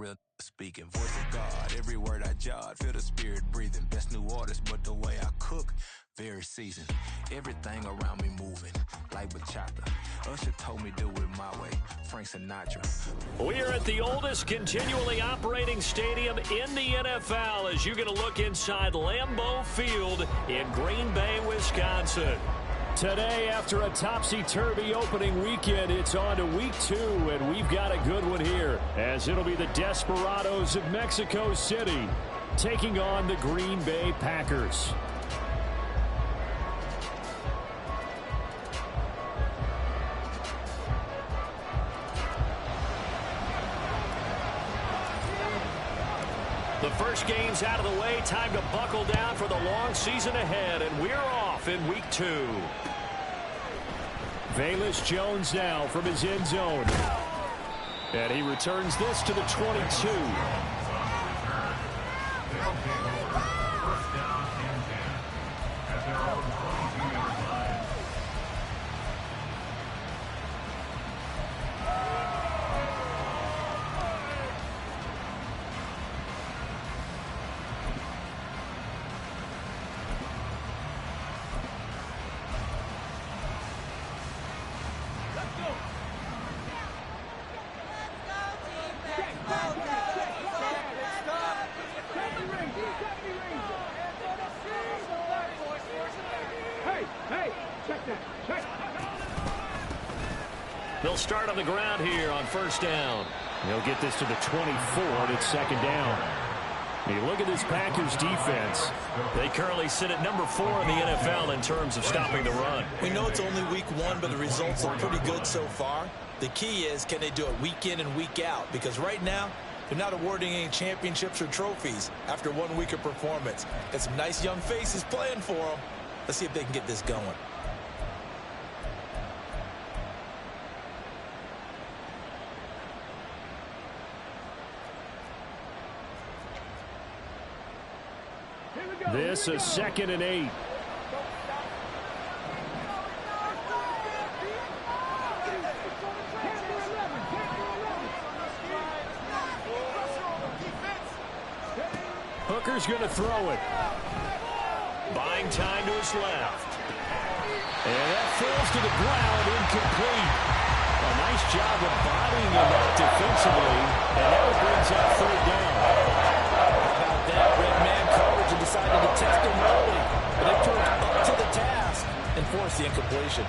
real speaking. Voice of God, every word I jot. Feel the spirit breathing. Best new artist, but the way I cook, very seasoned. Everything around me moving, like bachata. Usher told me do it my way. Frank Sinatra. We are at the oldest continually operating stadium in the NFL as you get a look inside Lambeau Field in Green Bay, Wisconsin. Today, after a topsy-turvy opening weekend, it's on to week 2, and we've got a good one here, as it'll be the Desperados of Mexico City taking on the Green Bay Packers. The first game's out of the way. Time to buckle down for the long season ahead, and we're off in week 2. Velus Jones now from his end zone. And he returns this to the 22. They'll start on the ground here on first down. They'll get this to the 24, and it's second down. You look at this Packers defense. They currently sit at number 4 in the NFL in terms of stopping the run. We know it's only week 1, but the results look pretty good so far. The key is, can they do it week in and week out? Because right now, they're not awarding any championships or trophies after 1 week of performance. Got some nice young faces playing for them. Let's see if they can get this going. This is 2nd and 8. Hooker's going to throw it. Buying time to his left. And that falls to the ground, incomplete. A nice job of bodying him up defensively, and that brings up third down. About that, red man coverage and decided to test him early, but they turned up to the task and forced the incompletion.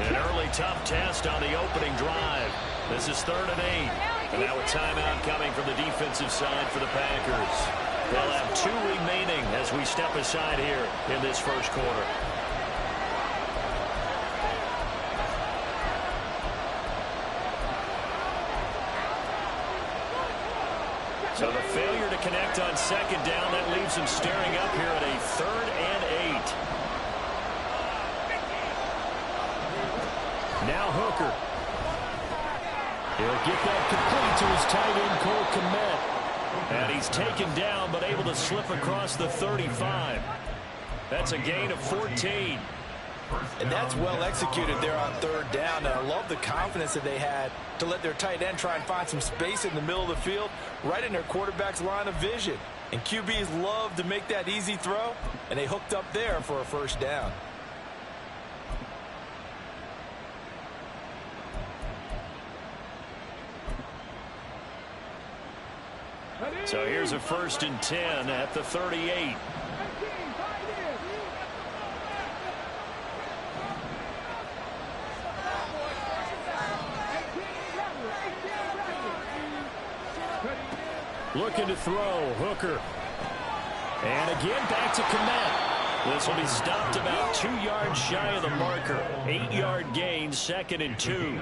An early tough test on the opening drive. This is 3rd and 8. And now a timeout coming from the defensive side for the Packers. They'll have 2 remaining as we step aside here in this first quarter. So the failure to connect on second down, that leaves him staring up here at a 3rd and 8. Now Hooker. He'll get that complete to his tight end, Cole Kmet. And he's taken down, but able to slip across the 35. That's a gain of 14. And that's well executed there on 3rd down. And I love the confidence that they had to let their tight end try and find some space in the middle of the field, right in their quarterback's line of vision. And QBs love to make that easy throw, and they hooked up there for a first down. So here's a 1st and 10 at the 38. Looking to throw, Hooker. And again, back to Kmet. This will be stopped about 2 yards shy of the marker. 8-yard gain, 2nd and 2.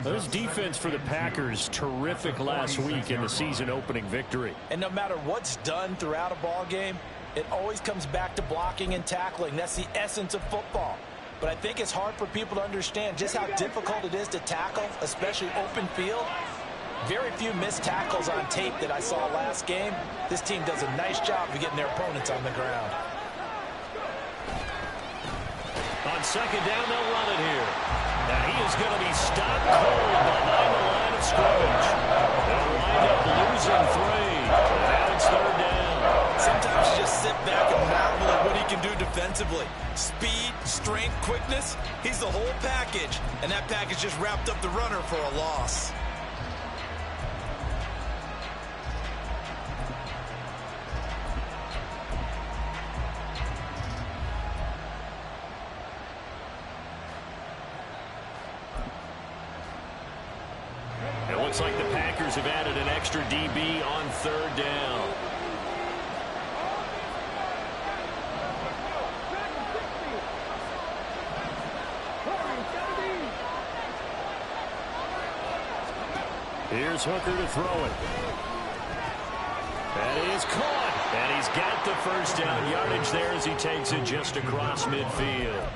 This defense for the Packers, terrific last week in the season-opening victory. And no matter what's done throughout a ball game, it always comes back to blocking and tackling. That's the essence of football. But I think it's hard for people to understand just how difficult it is to tackle, especially open field. Very few missed tackles on tape that I saw last game. This team does a nice job of getting their opponents on the ground. On second down, they'll run it here. Now he is going to be stopped cold behind the line of scrimmage. They'll wind up losing 3. Now it's third down. Sometimes you just sit back and marvel at what he can do defensively. Speed, strength, quickness, he's the whole package. And that package just wrapped up the runner for a loss. It looks like the Packers have added an extra DB on third down. Here's Hooker to throw it. That is caught. And he's got the first down yardage there as he takes it just across midfield.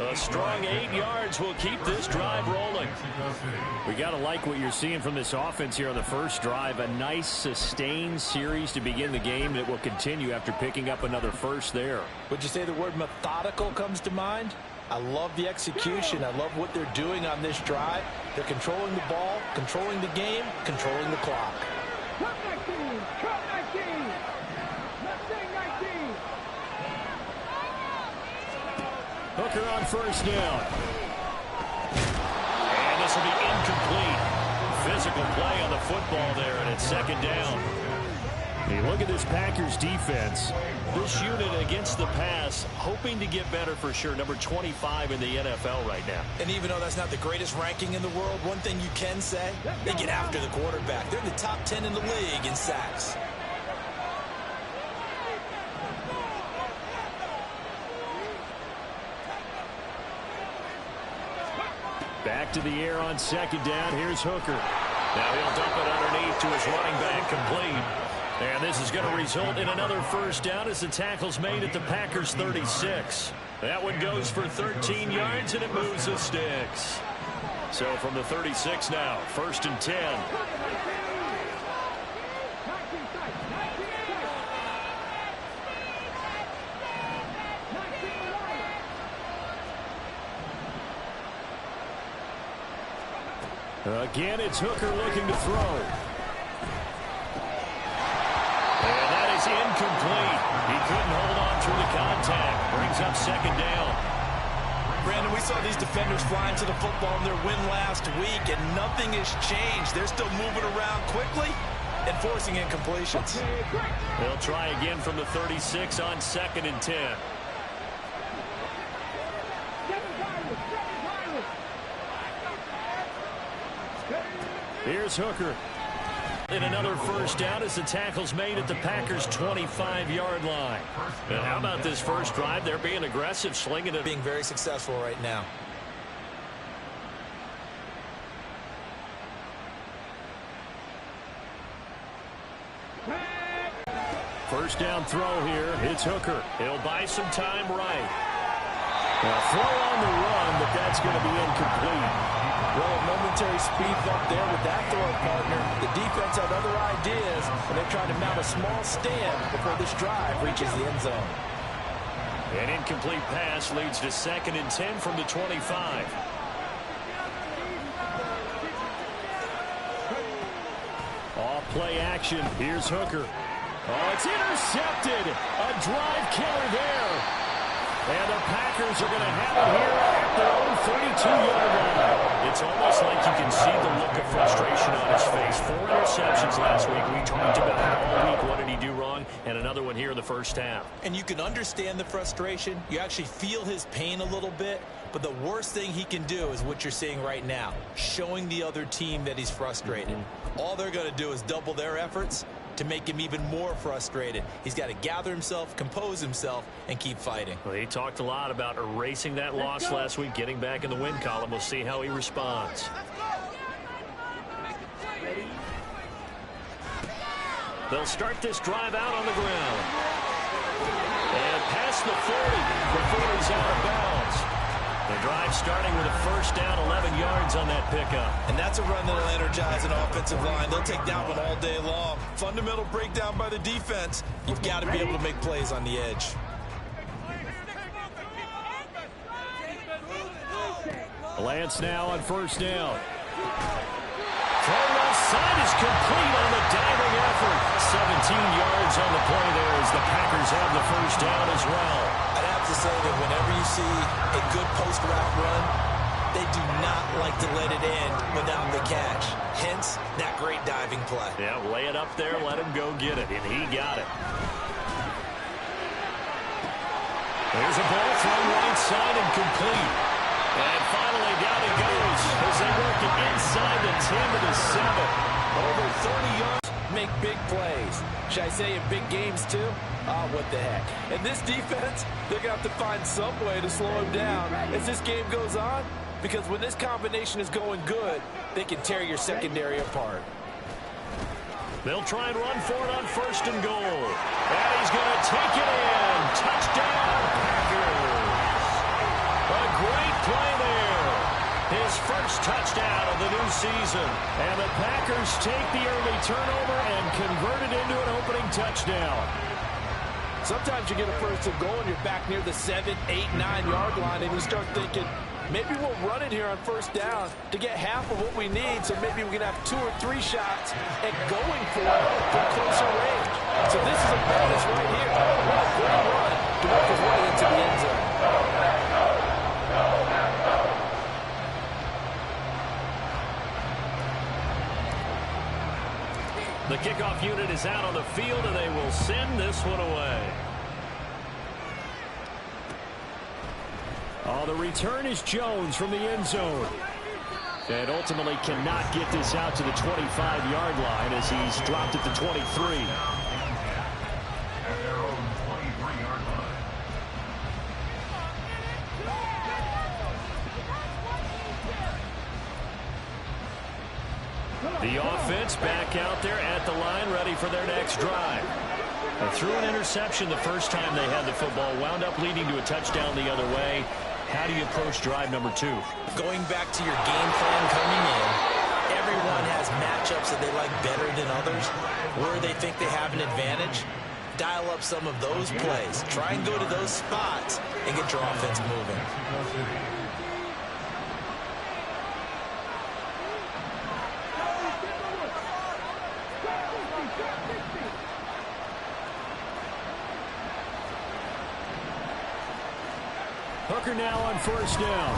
A strong 8 yards will keep this drive rolling. We got to like what you're seeing from this offense here on the first drive. A nice, sustained series to begin the game that will continue after picking up another first there. Would you say the word methodical comes to mind? I love the execution. I love what they're doing on this drive. They're controlling the ball, controlling the game, controlling the clock. Hooker on first down. And this will be incomplete. Physical play on the football there, and it's second down. Hey, look at this Packers defense. This unit against the pass, hoping to get better for sure. Number 25 in the NFL right now. And even though that's not the greatest ranking in the world, one thing you can say, they get after the quarterback. They're in the top 10 in the league in sacks. Back to the air on second down. Here's Hooker. Now he'll dump it underneath to his running back, complete. And this is going to result in another first down as the tackle's made at the Packers 36. That one goes for 13 yards, and it moves the sticks. So from the 36 now, first and 10. Again, it's Hooker looking to throw. And that is incomplete. He couldn't hold on through the contact. Brings up second down. Brandon, we saw these defenders flying to the football in their win last week, and nothing has changed. They're still moving around quickly and forcing incompletions. They'll try again from the 36 on second and 10. Here's Hooker. And another first down as the tackle's made at the Packers' 25-yard line. And how about this first drive? They're being aggressive, slinging it. Being very successful right now. First down throw here. It's Hooker. He'll buy some time right. Now throw on the run, but that's going to be incomplete. Well, a momentary speed bump there with that throw partner. The defense had other ideas, and they're trying to mount a small stand before this drive reaches the end zone. An incomplete pass leads to second and 10 from the 25. Off play action. Here's Hooker. Oh, it's intercepted. A drive killer there. And the Packers are going to have it here at their own 32-yard line. It's almost like you can see the look of frustration on his face. 4 interceptions last week. We talked about it all week. What did he do wrong? And another one here in the first half. And you can understand the frustration. You actually feel his pain a little bit. But the worst thing he can do is what you're seeing right now, showing the other team that he's frustrated. All they're going to do is double their efforts to make him even more frustrated. He's got to gather himself, compose himself, and keep fighting. Well, he talked a lot about erasing that loss last week, getting back in the win column. We'll see how he responds. They'll start this drive out on the ground. And past the 40 before he's out of bounds. The drive starting with a first down, 11 yards on that pickup. And that's a run that'll energize an offensive line. They'll take that one all day long. Fundamental breakdown by the defense. You've got to be able to make plays on the edge. Lance now on first down. Throw left side is complete on the diving effort. 17 yards on the play there as the Packers have the first down as well. I'd have to say that whenever you see a good post-route run, they do not like to let it end without the catch. Hence, that great diving play. Yeah, lay it up there, let him go get it, and he got it. There's a ball thrown right side and complete. And finally down it goes as they work it inside the 10 to the 7. Over 30 yards. Make big plays. Should I say in big games too? Oh, what the heck. And this defense, they're going to have to find some way to slow him down as this game goes on. Because when this combination is going good, they can tear your secondary apart. They'll try and run for it on first and goal. And he's going to take it in. Touchdown, Packers. A great play there. His first touchdown of the new season. And the Packers take the early turnover and convert it into an opening touchdown. Sometimes you get a first and goal and you're back near the 7, 8, 9-yard line and you start thinking, maybe we'll run it here on first down to get half of what we need, so maybe we can have 2 or 3 shots at going for it from closer range. So this is a bonus right here. What a great run to work his way into the end zone. The kickoff unit is out on the field, and they will send this one away. Oh, the return is Jones from the end zone. And ultimately cannot get this out to the 25-yard line as he's dropped at the 23. The offense back out there at the line, ready for their next drive. They threw an interception the first time they had the football, wound up leading to a touchdown the other way. How do you approach drive number 2? Going back to your game plan coming in, everyone has matchups that they like better than others, where they think they have an advantage. Dial up some of those plays. Try and go to those spots and get your offense moving. Hooker now on first down.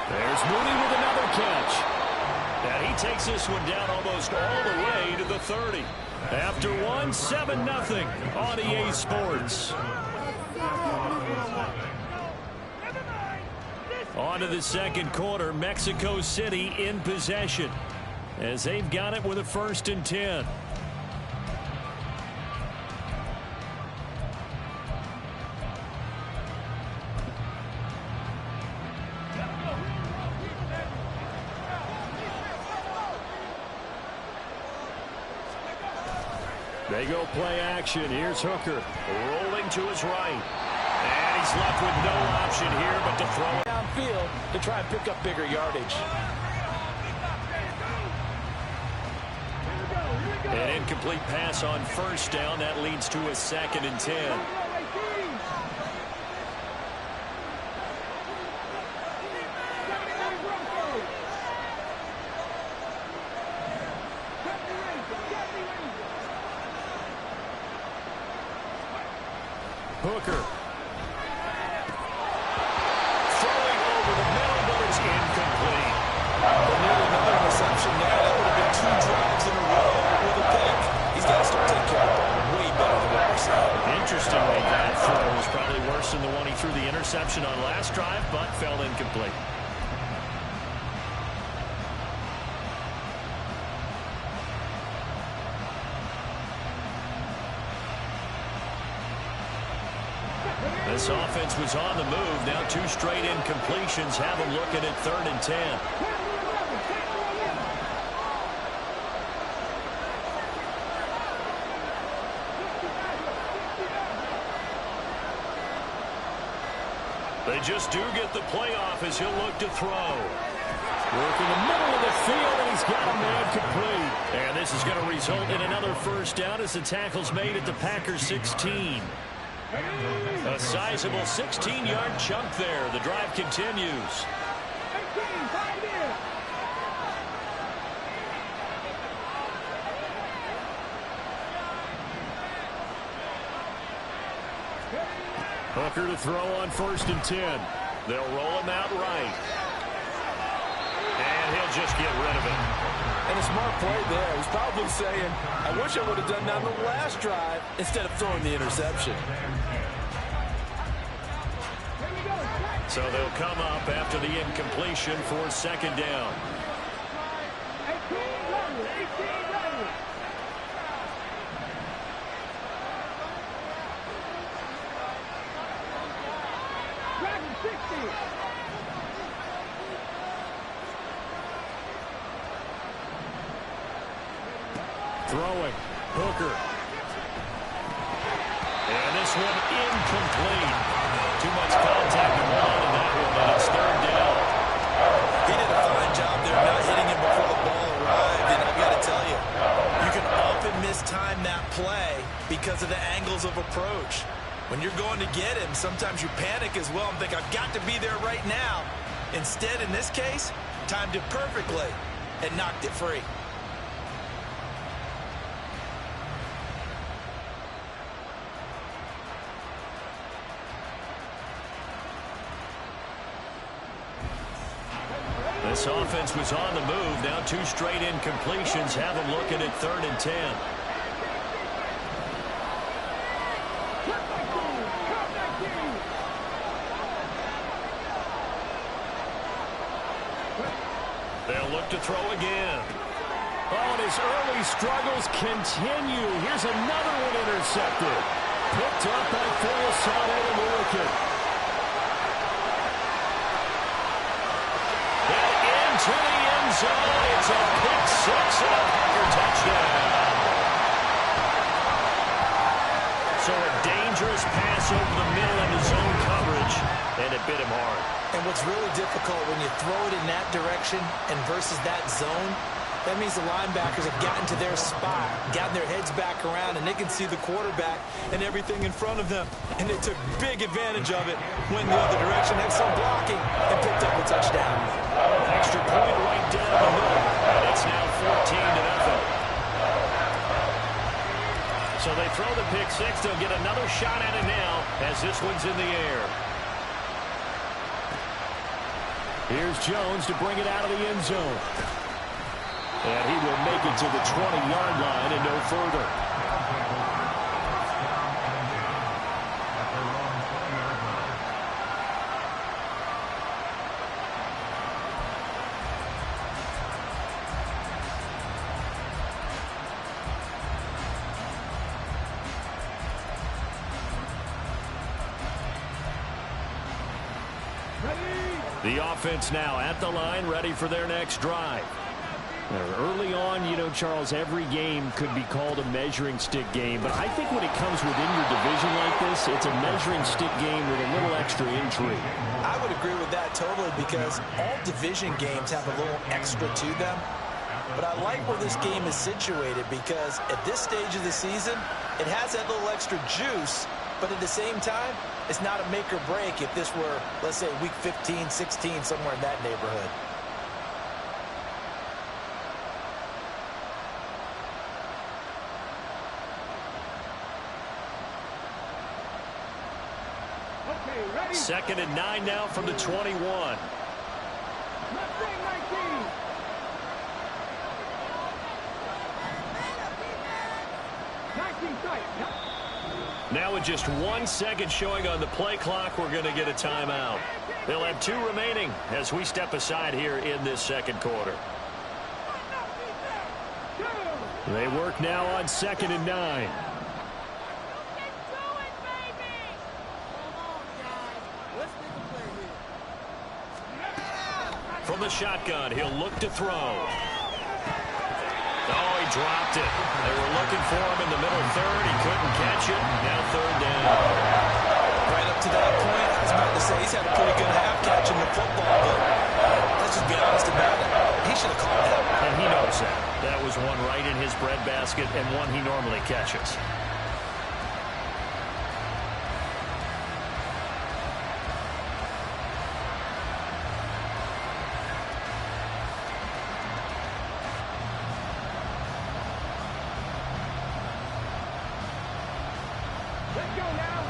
There's Mooney with another catch. And he takes this one down almost all the way to the 30. After one, 7-0 on EA Sports. On to the second quarter, Mexico City in possession as they've got it with a 1st and 10. They go play action. Here's Hooker rolling to his right. And he's left with no option here but to throw it downfield to try and pick up bigger yardage. An incomplete pass on first down. That leads to a 2nd and 10. Hooker. Throwing over the middle, but it's incomplete. Nearly another reception there. That would have been 2 drives in a row with a pick. He's got to start taking care of the ball way better than what we're seeing. Interestingly, that throw was probably worse than the one he threw the interception on last drive, but fell incomplete. This offense was on the move. Now 2 straight incompletions have them looking at 3rd and 10. They just do get the playoff as he'll look to throw. Working the middle of the field, and he's got a man complete. And this is going to result in another first down as the tackle's made at the Packers 16. A sizable 16-yard chunk there. The drive continues. Hooker to throw on 1st and 10. They'll roll him out right. And he'll just get rid of it. And a smart play there. He's probably saying, I wish I would have done that on the last drive instead of throwing the interception. So they'll come up after the incompletion for 2nd down. Throwing. Hooker. And this one incomplete. Too much contact and run on that one, and it's 3rd down. He did a fine job there not hitting him before the ball arrived, and I've got to tell you, you can often mistime that play because of the angles of approach. When you're going to get him, sometimes you panic as well and think, I've got to be there right now. Instead, in this case, timed it perfectly and knocked it free. This offense was on the move. Now 2 straight incompletions have them looking at 3rd and 10. They'll look to throw again. Oh, and his early struggles continue. Here's another one intercepted. Picked up by Philosade and Willikin. To the end zone. It's a pick 6 and a Packer touchdown. So a dangerous pass over the middle into zone coverage, and it bit him hard. And what's really difficult when you throw it in that direction and versus that zone, that means the linebackers have gotten to their spot, gotten their heads back around, and they can see the quarterback and everything in front of them. And they took big advantage of it, went the other direction, had some blocking, and picked up a touchdown. Extra point right down the middle, and it's now 14-0. So they throw the pick 6. They'll get another shot at it now as this one's in the air. Here's Jones to bring it out of the end zone. And he will make it to the 20-yard line and no further. The offense now at the line, ready for their next drive. Early on, you know, Charles, every game could be called a measuring stick game. But I think when it comes within your division like this, it's a measuring stick game with a little extra intrigue. I would agree with that totally because all division games have a little extra to them. But I like where this game is situated because at this stage of the season, it has that little extra juice. But at the same time, it's not a make or break if this were, let's say, week 15, 16, somewhere in that neighborhood. Second and 9 now from the 21. Now with just 1 second showing on the play clock, we're going to get a timeout. They'll have 2 remaining as we step aside here in this second quarter. They work now on 2nd and 9. From the shotgun, he'll look to throw. Oh, he dropped it. They were looking for him in the middle third. He couldn't catch it. Now 3rd down. Right up to that point, I was about to say he's had a pretty good half catching the football, but let's just be honest about it. He should have caught that. And he knows that. That was one right in his breadbasket and one he normally catches.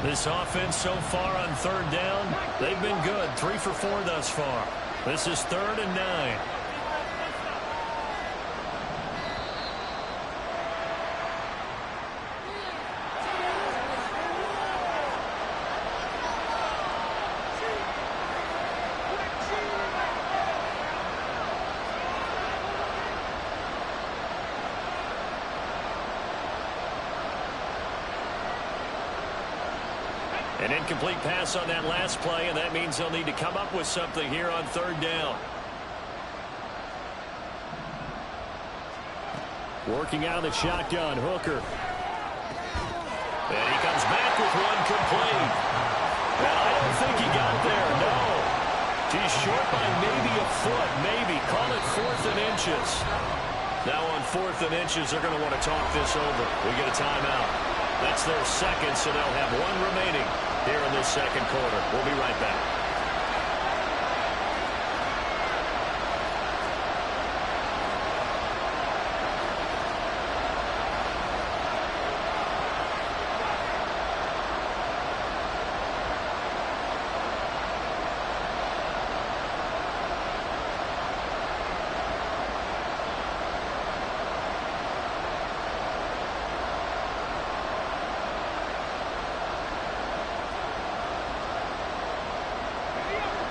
This offense so far on third down, they've been good. 3 for 4 thus far. This is 3rd and 9. An incomplete pass on that last play, and that means they'll need to come up with something here on third down. Working out of the shotgun, Hooker. And he comes back with one complete. And I don't think he got there, no. He's short by maybe a foot, maybe. Call it 4th and inches. Now on 4th and inches, they're going to want to talk this over. We get a timeout. That's their second, so they'll have one remaining here in this second quarter. We'll be right back.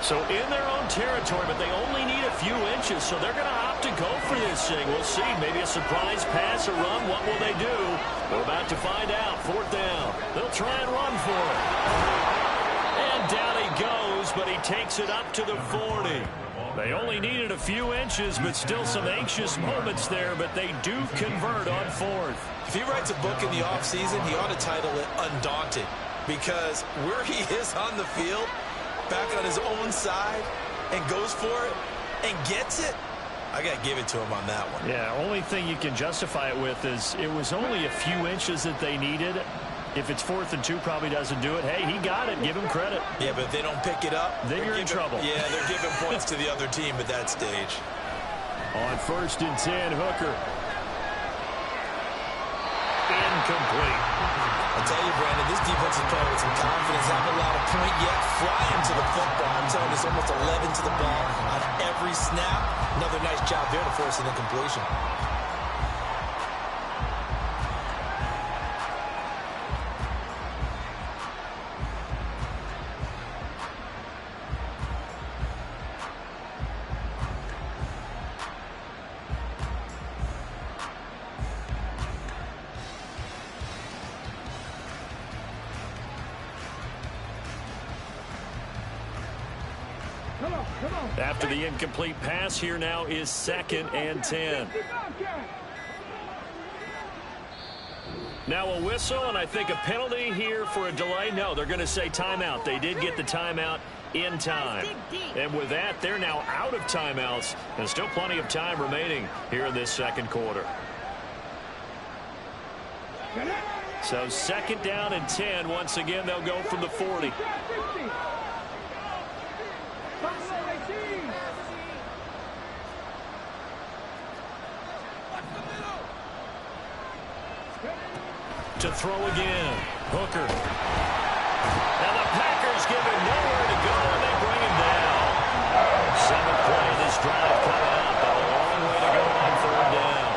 So in their own territory, but they only need a few inches, so they're going to opt to go for this thing. We'll see. Maybe a surprise pass, a run. What will they do? We're about to find out. 4th down. They'll try and run for it. And down he goes, but he takes it up to the 40. They only needed a few inches, but still some anxious moments there, but they do convert on 4th. If he writes a book in the offseason, he ought to title it Undaunted, because where he is on the field, back on his own side, and goes for it and gets it, I got to give it to him on that one. Yeah, only thing you can justify it with is it was only a few inches that they needed. If it's 4th and 2, probably doesn't do it. Hey, he got it. Give him credit. Yeah, but if they don't pick it up, then you're in trouble. Yeah, they're giving points to the other team at that stage. On 1st and 10, Hooker. Incomplete. I'll tell you, Brandon, this defense is playing with some confidence. Haven't allowed a point yet. Flying to the football. I'm telling you, it's almost 11 to the ball on every snap. Another nice job there to force an incompletion. After the incomplete pass, here now is 2nd and 10. Now a whistle, and I think a penalty here for a delay. No, they're going to say timeout. They did get the timeout in time. And with that, they're now out of timeouts, and still plenty of time remaining here in this second quarter. So 2nd down and 10. Once again, they'll go from the 40. To throw again. Hooker. And the Packers give him nowhere to go, and they bring him down. 7th play of this drive coming up, but a long way to go on 3rd down.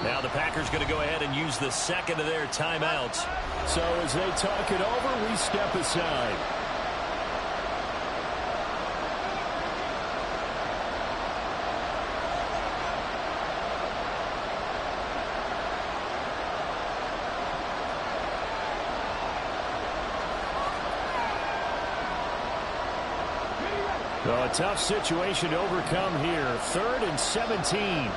Now the Packers going to go ahead and use the second of their timeouts. So as they talk it over, we step aside. Well, a tough situation to overcome here. 3rd and 17.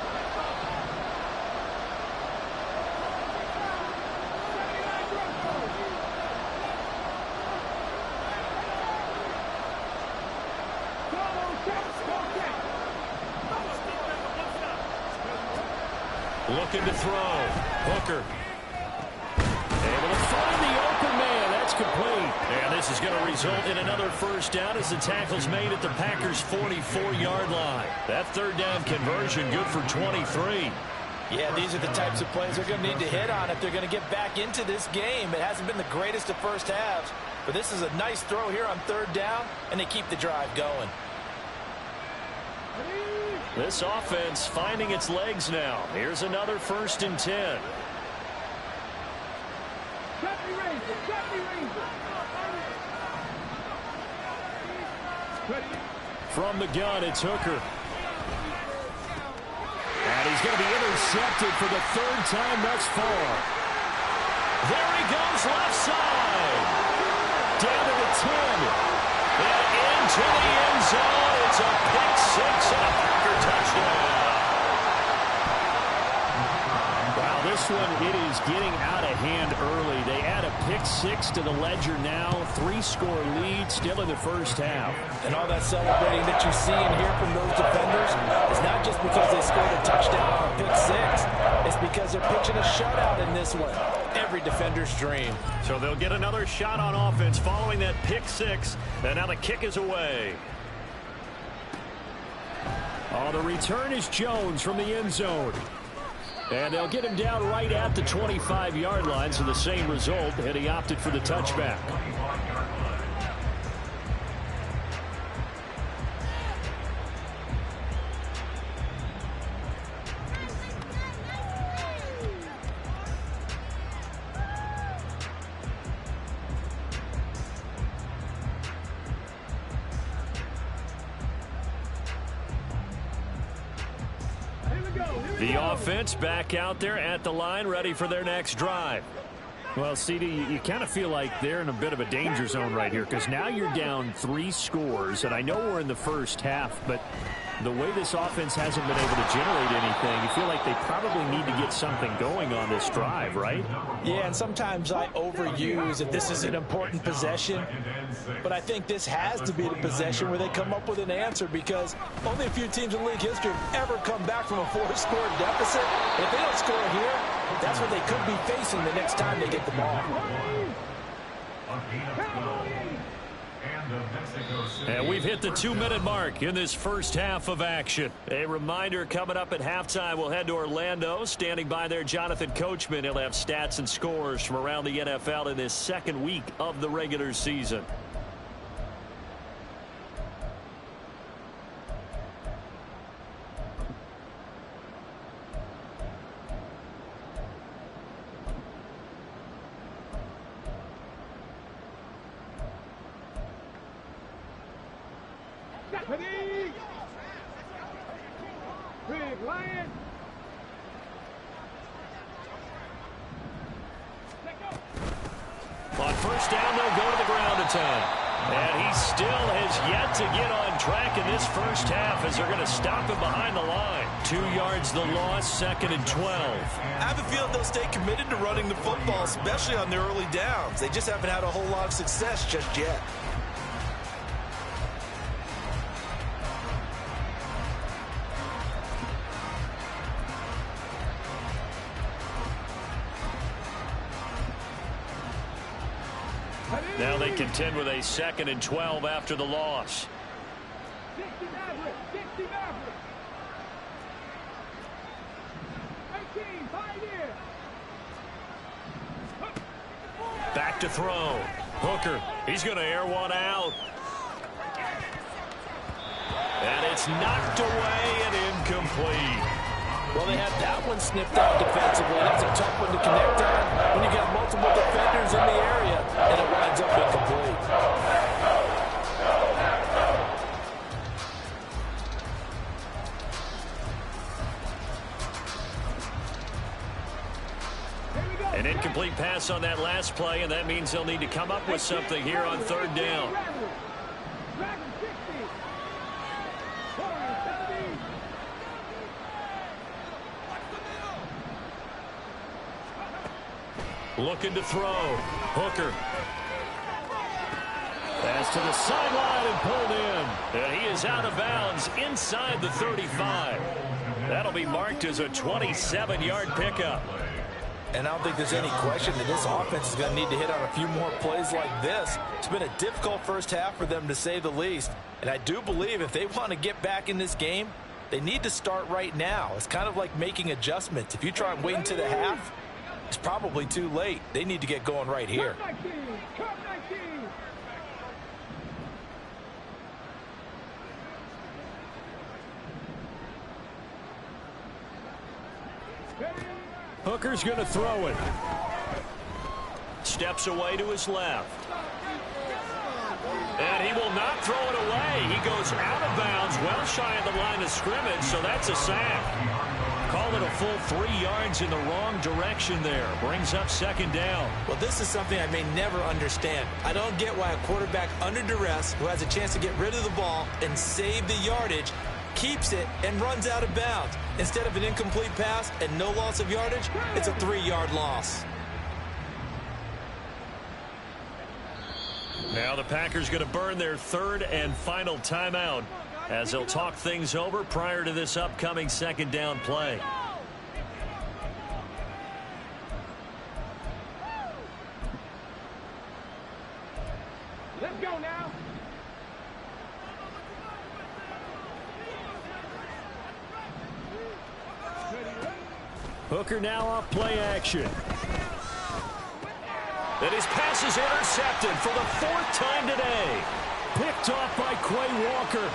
Looking to throw. Hooker. Able to find the open man. That's complete. And this is going to result in another 1st down as the tackle's made at the Packers' 44-yard line. That 3rd down conversion good for 23. Yeah, these are the types of plays they're going to need to hit on if they're going to get back into this game. It hasn't been the greatest of first halves, but this is a nice throw here on third down, and they keep the drive going. This offense finding its legs now. Here's another 1st and 10. From the gun, it's Hooker. And he's going to be intercepted for the 3rd time thus far. There he goes, left side. Down to the 10. And into the end zone. It's a pick 6 and a Packer touchdown. Wow, this one, it is getting out of hand early. They add a pick 6 to the ledger now. 3-score lead still in the first half. And all that celebrating that you see and hear from those defenders is not just because they scored a touchdown on a pick 6. It's because they're pitching a shutout in this one. Every defender's dream. So they'll get another shot on offense following that pick 6. And now the kick is away. Oh, the return is Jones from the end zone. And they'll get him down right at the 25-yard line, so the same result, and he opted for the touchback. The offense back out there at the line, ready for their next drive. Well, CD, you kind of feel like they're in a bit of a danger zone right here because now you're down 3 scores, and I know we're in the first half, but the way this offense hasn't been able to generate anything, you feel like they probably need to get something going on this drive, right? Yeah, and sometimes I overuse if this is an important possession, but I think this has to be the possession where they come up with an answer because only a few teams in league history have ever come back from a 4-score deficit. And if they don't score here, that's what they could be facing the next time they get the ball. And we've hit the 2-minute mark in this first half of action. A reminder coming up at halftime, we'll head to Orlando. Standing by there, Jonathan Coachman. He'll have stats and scores from around the NFL in this second week of the regular season. On first down, they'll go to the ground attack. And he still has yet to get on track in this first half as they're going to stop him behind the line. 2 yards the loss, 2nd and 12. I have a feeling they'll stay committed to running the football, especially on their early downs. They just haven't had a whole lot of success just yet. Now they contend with a 2nd and 12 after the loss. Back to throw. Hooker, he's going to air one out. And it's knocked away and incomplete. Well, they had that one sniffed out defensively. That's a tough one to connect on when you got multiple defenders in the area, and it winds up incomplete. An incomplete pass on that last play, and that means they'll need to come up with something here on third down. Looking to throw. Hooker. Pass to the sideline and pulled in. And he is out of bounds inside the 35. That'll be marked as a 27-yard pickup. And I don't think there's any question that this offense is going to need to hit on a few more plays like this. It's been a difficult first half for them, to say the least. And I do believe if they want to get back in this game, They need to start right now. It's kind of like making adjustments. If you try and wait until the half, it's probably too late. They need to get going right here. Hooker's going to throw it. Steps away to his left. And he will not throw it away. He goes out of bounds, well shy of the line of scrimmage, so that's a sack. Call it a full 3 yards in the wrong direction there. Brings up second down. Well, this is something I may never understand. I don't get why a quarterback under duress who has a chance to get rid of the ball and save the yardage keeps it and runs out of bounds. Instead of an incomplete pass and no loss of yardage, it's a 3-yard loss. Now the Packers going to burn their third and final timeout as they'll talk things over prior to this upcoming second down play. Let's go now. Hooker now off play action. And his pass is intercepted for the 4th time today. Picked off by Quay Walker.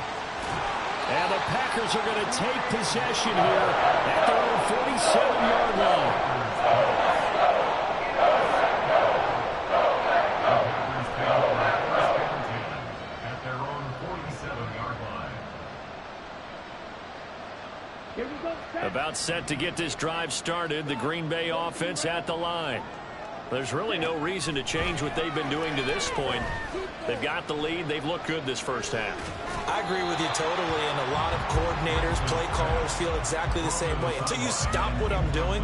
And the Packers are going to take possession here at their own 47-yard line. At their own 47-yard line. About set to get this drive started, the Green Bay offense at the line. There's really no reason to change what they've been doing to this point. They've got the lead. They've looked good this first half. I agree with you totally, and a lot of coordinators, play callers feel exactly the same way. Until you stop what I'm doing,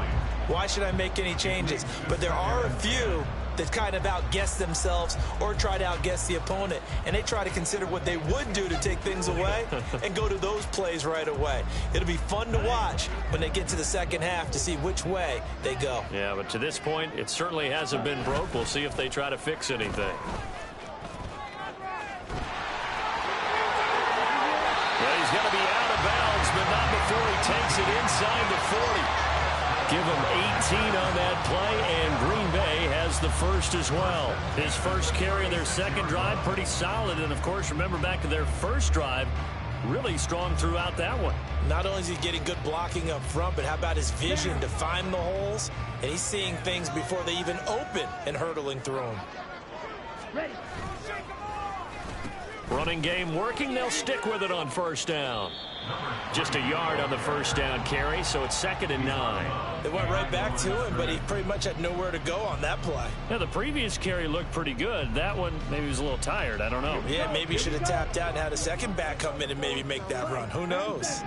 why should I make any changes? But there are a few that kind of outguess themselves or try to outguess the opponent, and they try to consider what they would do to take things away and go to those plays right away. It'll be fun to watch when they get to the second half to see which way they go. Yeah, but to this point, it certainly hasn't been broke. We'll see if they try to fix anything. Well, he's going to be out of bounds, but not before he takes it inside the 40. Give him 18 on that play, and Green Bay has the first as well. His first carry of their second drive, pretty solid. And, of course, remember back to their first drive, really strong throughout that one. Not only is he getting good blocking up front, but how about his vision to find the holes? And he's seeing things before they even open and hurdling through them. Ready. Running game working. They'll stick with it on first down. Just a yard on the first down carry, so it's 2nd and 9. They went right back to him, but he pretty much had nowhere to go on that play. Yeah, the previous carry looked pretty good. That one, maybe he was a little tired. I don't know. Yeah, maybe he should have tapped out and had a second back come in and maybe make that run. Who knows?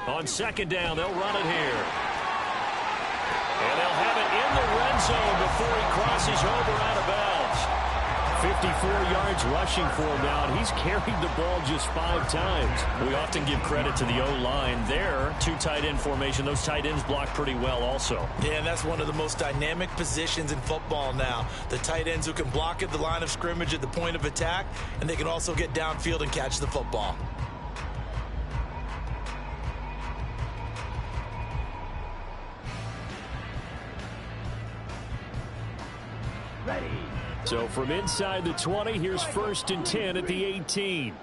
On second down, they'll run it here. And they'll have it in the red zone before he crosses over out of bounds. 54 yards rushing for him now, and he's carried the ball just 5 times. We often give credit to the O-line there. 2 tight end formation. Those tight ends block pretty well also. Yeah, and that's one of the most dynamic positions in football now. The tight ends who can block at the line of scrimmage at the point of attack, and they can also get downfield and catch the football. Ready. So from inside the 20, here's 1st and 10 at the 18.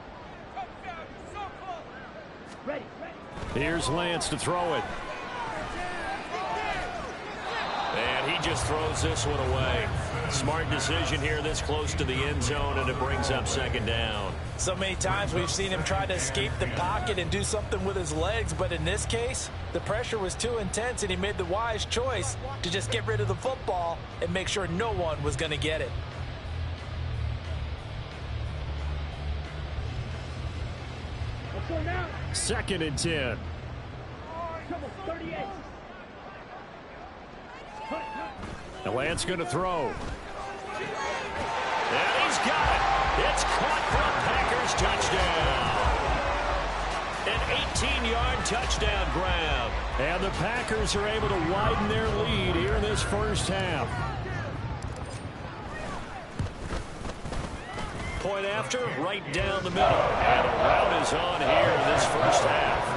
Ready. Here's Lance to throw it. And he just throws this one away. Smart decision here this close to the end zone, and it brings up 2nd down. So many times we've seen him try to escape the pocket and do something with his legs, but in this case, the pressure was too intense, and he made the wise choice to just get rid of the football and make sure no one was going to get it. Let's go now. 2nd and 10. Come on, 38. And Lance going to throw. And he's got it. It's caught for a Packers touchdown. An 18-yard touchdown grab. And the Packers are able to widen their lead here in this first half. Point after, right down the middle. And a rout is on here in this first half.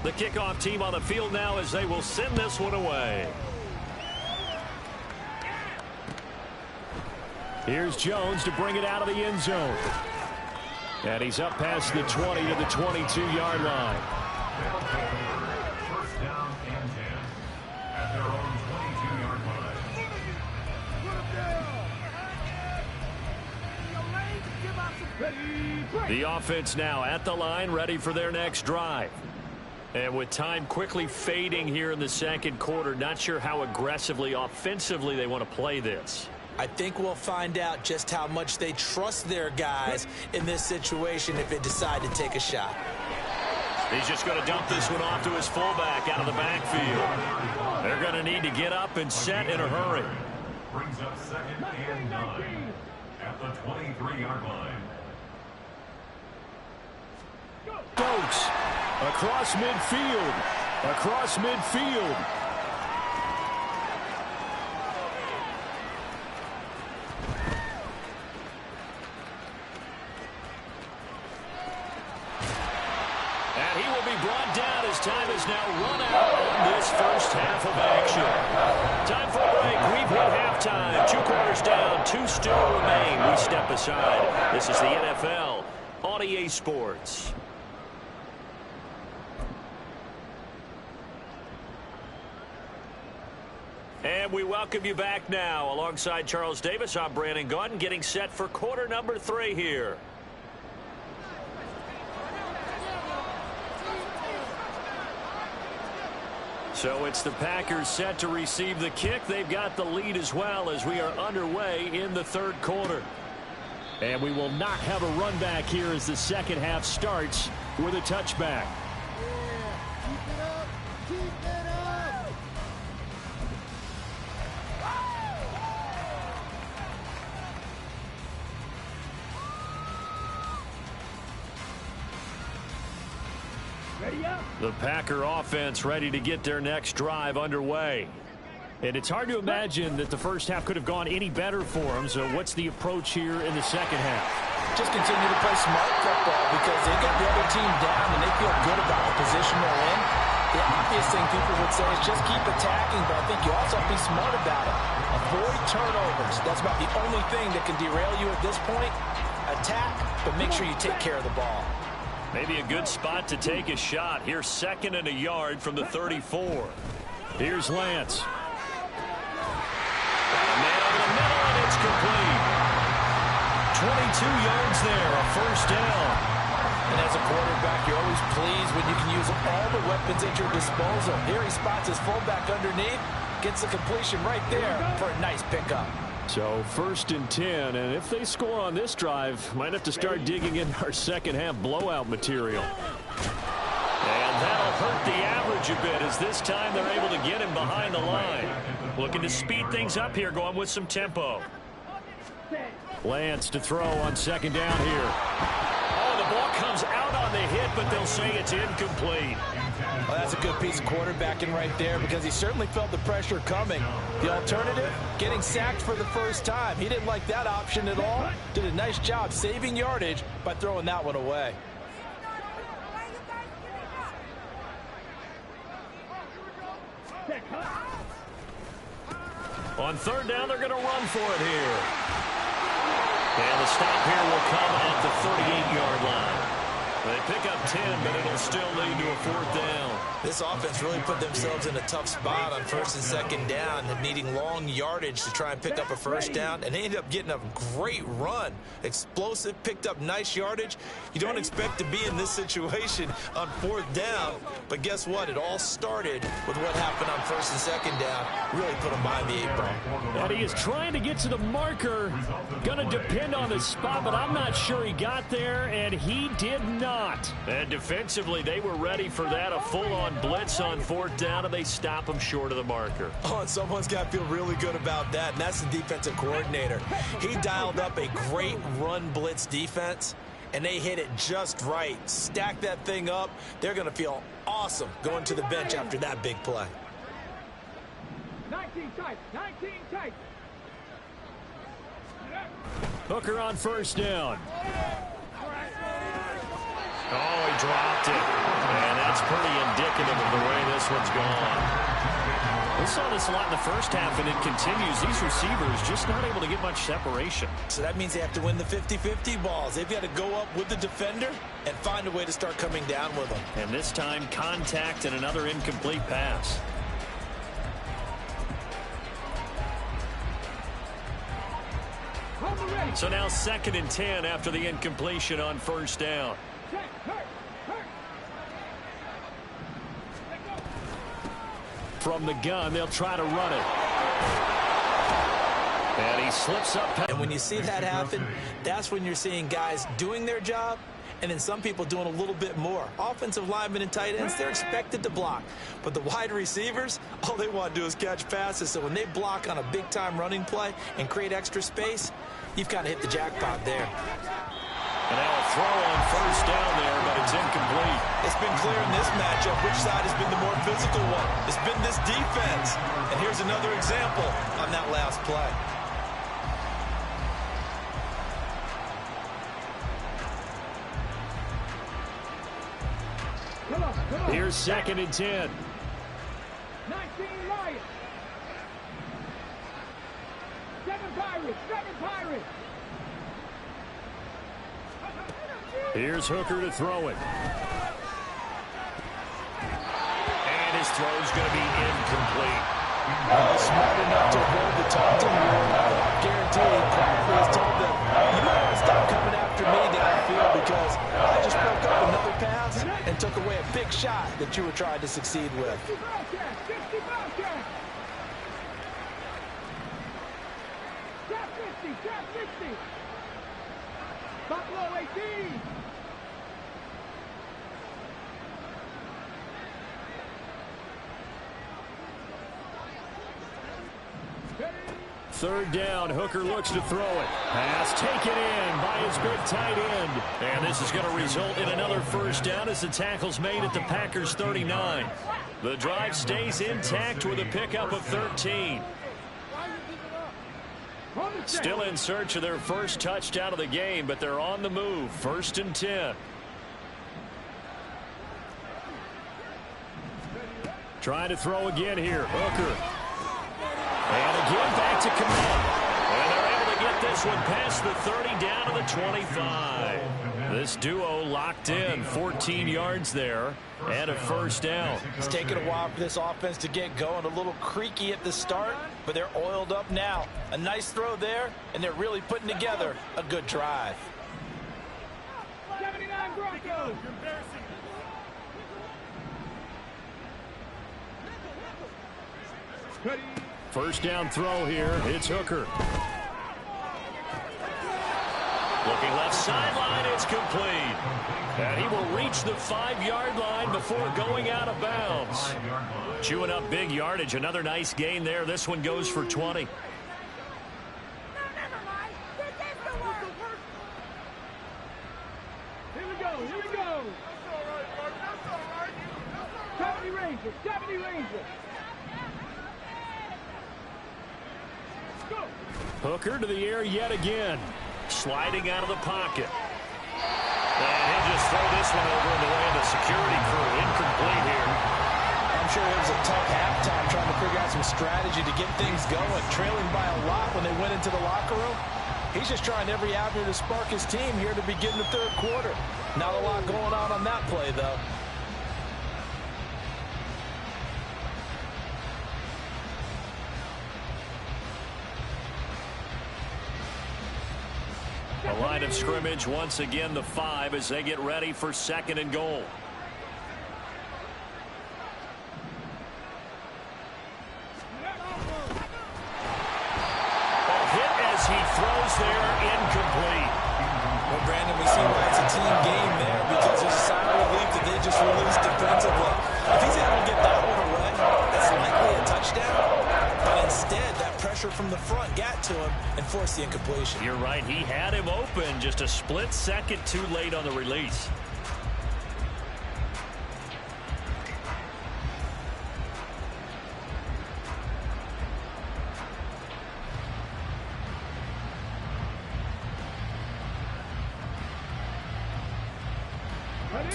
The kickoff team on the field now as they will send this one away. Here's Jones to bring it out of the end zone. And he's up past the 20 to the 22-yard line. First down and 10 at their own 22-yard line. The offense now at the line, ready for their next drive. And with time quickly fading here in the second quarter, not sure how aggressively, offensively they want to play this. I think we'll find out just how much they trust their guys in this situation if they decide to take a shot. He's just going to dump this one off to his fullback out of the backfield. They're going to need to get up and set in a hurry. Brings up 2nd and 9 at the 23-yard line. Stokes across midfield. Across midfield. And he will be brought down as time is now run out on this first half of action. Time for a break. We've hit halftime. 2 quarters down. 2 still remain. We step aside. This is the NFL on EA Sports. And we welcome you back now. Alongside Charles Davis, I'm Brandon Gaudin, getting set for quarter number 3 here. So it's the Packers set to receive the kick. They've got the lead as well as we are underway in the third quarter. And we will not have a run back here as the second half starts with a touchback. The Packer offense ready to get their next drive underway. And it's hard to imagine that the first half could have gone any better for them. So what's the approach here in the second half? Just continue to play smart football because they got the other team down and they feel good about the position they're in. The obvious thing people would say is just keep attacking, but I think you also have to be smart about it. Avoid turnovers. That's about the only thing that can derail you at this point. Attack, but make sure you take care of the ball. Maybe a good spot to take a shot. Here's 2nd and a yard from the 34. Here's Lance. Got a man over the middle, and it's complete. 22 yards there, a first down. And as a quarterback, you're always pleased when you can use all the weapons at your disposal. Here he spots his fullback underneath, gets the completion right there for a nice pickup. So 1st and 10, and if they score on this drive, might have to start digging in our second half blowout material. And that'll hurt the average a bit as this time they're able to get him behind the line. Looking to speed things up here, going with some tempo. Lance to throw on 2nd down here. Oh, the ball comes out on the hit, but they'll say it's incomplete. Well, that's a good piece of quarterbacking right there because he certainly felt the pressure coming. The alternative, getting sacked for the first time. He didn't like that option at all. Did a nice job saving yardage by throwing that one away. On 3rd down, they're going to run for it here. And the stop here will come at the 38-yard line. They pick up 10, but it'll still lead to a 4th down. This offense really put themselves in a tough spot on 1st and 2nd down and needing long yardage to try and pick up a first down. And they ended up getting a great run. Explosive, picked up nice yardage. You don't expect to be in this situation on 4th down. But guess what? It all started with what happened on 1st and 2nd down. Really put them behind the 8 ball. And he is trying to get to the marker. Going to depend on the spot, but I'm not sure he got there, and he did not. not. And defensively, they were ready for that. A full-on blitz on 4th down, and they stop them short of the marker. Oh, and someone's got to feel really good about that, and that's the defensive coordinator. He dialed up a great run blitz defense, and they hit it just right. Stack that thing up. They're going to feel awesome going to the bench after that big play. 19 tight. 19 tight. Hooker on 1st down. Oh, he dropped it. And that's pretty indicative of the way this one's gone. We saw this a lot in the first half, and it continues. These receivers just not able to get much separation. So that means they have to win the 50-50 balls. They've got to go up with the defender and find a way to start coming down with them. And this time, contact and another incomplete pass. So now 2nd and 10 after the incompletion on 1st down. From the gun, they'll try to run it. And he slips up. And when you see that happen, that's when you're seeing guys doing their job and then some people doing a little bit more. Offensive linemen and tight ends, they're expected to block. But the wide receivers, all they want to do is catch passes. So when they block on a big-time running play and create extra space, you've kind of hit the jackpot there. And now a throw on 1st down there, but it's incomplete. It's been clear in this matchup which side has been the more physical one. It's been this defense. And here's another example on that last play. Come on. Here's 2nd and 10. 19 Lions. 7 Pirates. Here's Hooker to throw it. And his throw's going to be incomplete. Smart enough to avoid the taunting rule. Guaranteed, probably has told them, you might want to stop coming after me downfield because I just broke up another pass and took away a big shot that you were trying to succeed with. 60 Bobcats. Top 50. Buffalo 18. Third down, Hooker looks to throw it. Pass taken in by his big tight end. And this is going to result in another 1st down as the tackle's made at the Packers 39. The drive stays intact with a pickup of 13. Still in search of their first touchdown of the game, but they're on the move. 1st and 10. Trying to throw again here. Hooker. And again back to commit. And they're able to get this one past the 30 down to the 25. This duo locked in. 14 yards there and a 1st down. It's taken a while for this offense to get going. A little creaky at the start, but they're oiled up now. A nice throw there, and they're really putting together a good drive. 79 Broncos. 1st down throw here. It's Hooker. Looking left sideline. It's complete. And he will reach the 5-yard line before going out of bounds. Chewing up big yardage. Another nice gain there. This one goes for 20. Here we go. 70 Rangers. Go. Hooker to the air yet again. Sliding out of the pocket. And he'll just throw this one over in the way of the security crew. Incomplete here. I'm sure it was a tough halftime trying to figure out some strategy to get things going. Trailing by a lot when they went into the locker room. He's just trying every avenue to spark his team here to begin the 3rd quarter. Not a lot going on that play, though. A line of scrimmage once again, the 5 as they get ready for 2nd and goal. A hit as he throws there, incomplete. Well, Brandon, we see why it's a team game there because there's and force the incompletion. You're right. He had him open, just a split second too late on the release.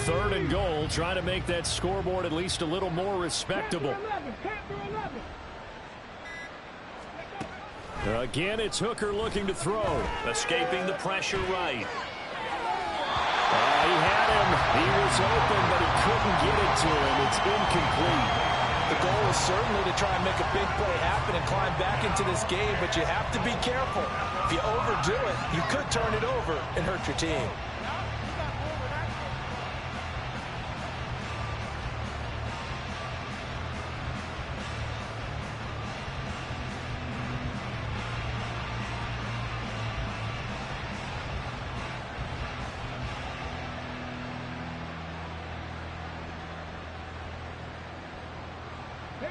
Third and goal, trying to make that scoreboard at least a little more respectable. Again, it's Hooker looking to throw. Escaping the pressure right. He had him. He was open, but he couldn't get it to him. It's incomplete. The goal is certainly to try and make a big play happen and climb back into this game, but you have to be careful. If you overdo it, you could turn it over and hurt your team.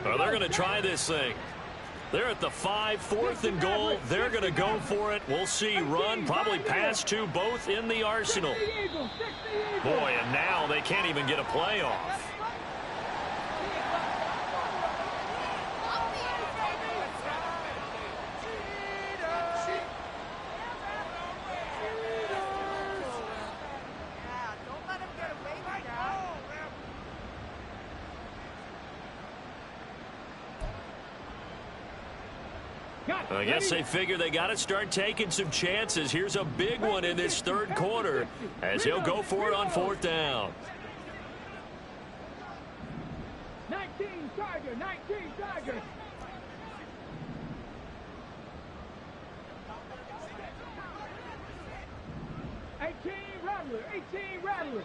Well, they're going to try this thing. They're at the 5, 4th and goal. They're going to go for it. We'll see. Run, probably pass to both in the arsenal. Boy, and now they can't even get a play off. I guess they figure they got to start taking some chances. Here's a big one in this third quarter as he'll go for it on 4th down. 19 Tiger, 19 Tiger. Rattler.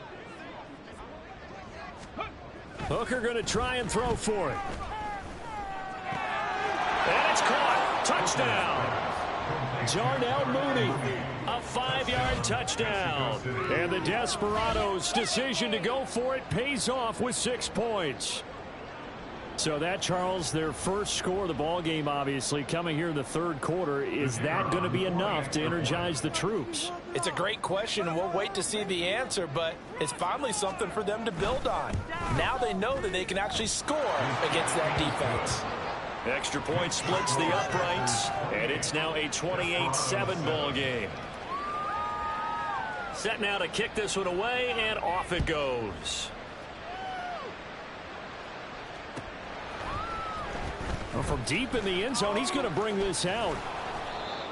Hooker going to try and throw for it. And it's caught. Touchdown. Darnell Mooney. A 5-yard touchdown. And the Desperados' decision to go for it pays off with 6 points. So that, Charles, their first score of the ball game, obviously, coming here in the third quarter. Is that going to be enough to energize the troops? It's a great question, and we'll wait to see the answer, but it's finally something for them to build on. Now they know that they can actually score against that defense. Extra point splits the uprights, and it's now a 28-7 ball game. Set now to kick this one away, and off it goes. Well, from deep in the end zone, he's going to bring this out.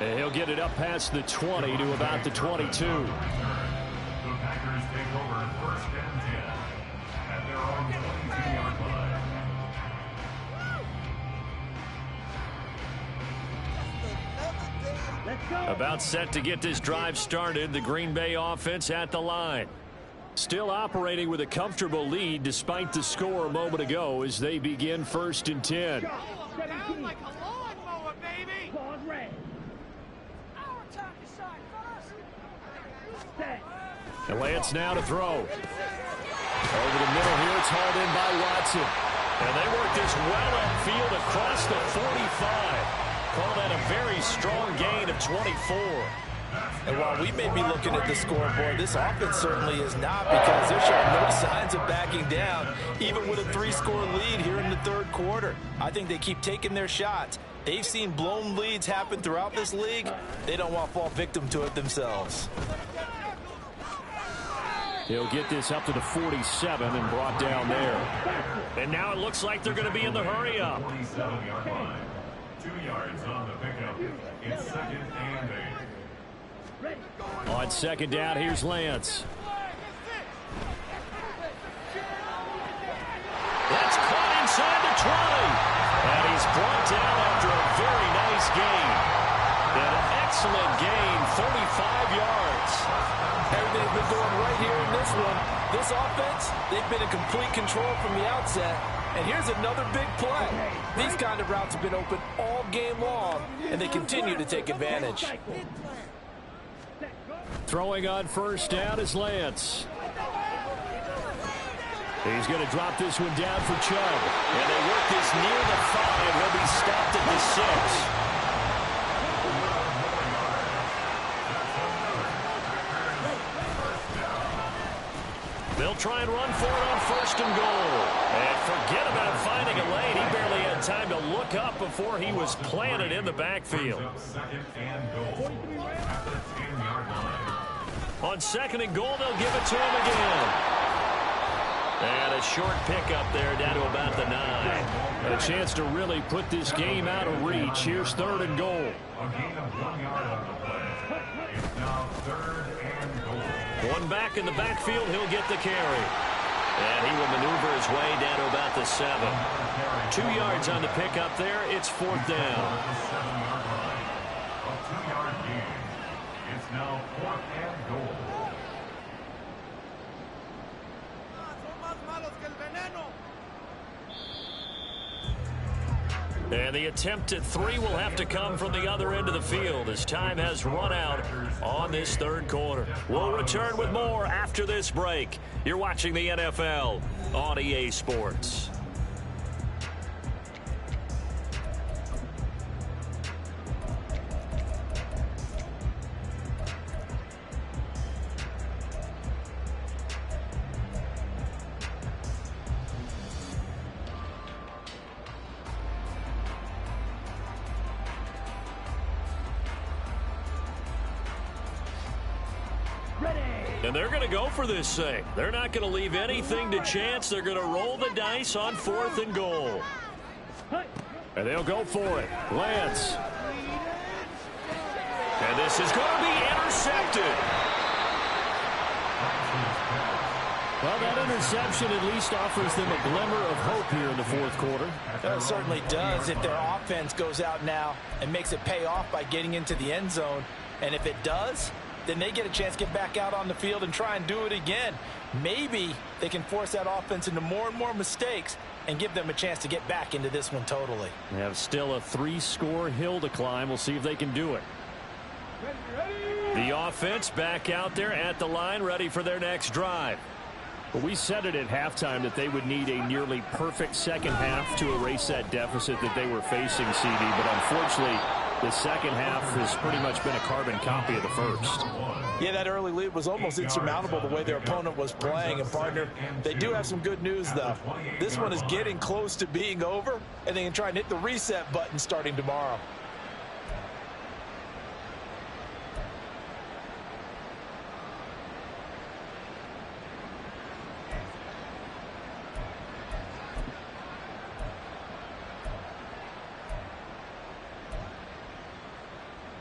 And he'll get it up past the 20 to about the 22. The Packers take over 1st and 10 at their own 22-yard line. Let's go. About set to get this drive started, the Green Bay offense at the line. Still operating with a comfortable lead despite the score a moment ago as they begin 1st and 10. Sound like a lawnmower, baby. Claws red. Our time to shine first. Set. And Lance now to throw. Over the middle here, it's hauled in by Watson. And they work this well upfield across the 45. Call that a very strong gain of 24. And while we may be looking at the scoreboard, this offense certainly is not, because they're showing no signs of backing down, even with a 3-score lead here in the third quarter. I think they keep taking their shots. They've seen blown leads happen throughout this league. They don't want to fall victim to it themselves. He'll get this up to the 47 and brought down there. And now it looks like they're going to be in the hurry-up. 47-yard line. 2 yards on the pickup. It's 2nd and 8. On 2nd down, here's Lance. That's caught inside the 20. And he's brought down after a very nice gain. An excellent gain, 35 yards. Everything's been going right here in this one. This offense, they've been in complete control from the outset. And here's another big play. These kind of routes have been open all game long, and they continue to take advantage. Throwing on 1st down is Lance. He's going to drop this one down for Chubb. And they work this near the 5. He'll be stopped at the 6. They'll try and run for it on 1st and goal. And forget about finding a lane. He barely had time to look up before he was planted in the backfield. Second and goal at the 10-yard line. On 2nd and goal, they'll give it to him again. And a short pickup there down to about the 9. A chance to really put this game out of reach. Here's 3rd and goal. A gain of 1 yard on the play. It's now 3rd and goal. One back in the backfield, he'll get the carry. And he will maneuver his way down to about the 7. 2 yards on the pickup there. It's 4th down. At the 7-yard line. A 2-yard gain. It's now 4th and goal. And the attempt at 3 will have to come from the other end of the field as time has run out on this 3rd quarter. We'll return with more after this break. You're watching the NFL on EA Sports. And they're going to go for this thing. They're not going to leave anything to chance. They're going to roll the dice on 4th and goal. And they'll go for it. Lance. And this is going to be intercepted. Well, that interception at least offers them a glimmer of hope here in the 4th quarter. It certainly does if their offense goes out now and makes it pay off by getting into the end zone. And if it does, then they get a chance to get back out on the field and try and do it again. Maybe they can force that offense into more and more mistakes and give them a chance to get back into this one totally. They have still a 3-score hill to climb. We'll see if they can do it. The offense back out there at the line, ready for their next drive. Well, we said it at halftime that they would need a nearly perfect second half to erase that deficit that they were facing, CD. But unfortunately, the second half has pretty much been a carbon copy of the first. Yeah, that early lead was almost insurmountable the way their opponent was playing. And, partner, they do have some good news, though. This one is getting close to being over, and they can try and hit the reset button starting tomorrow.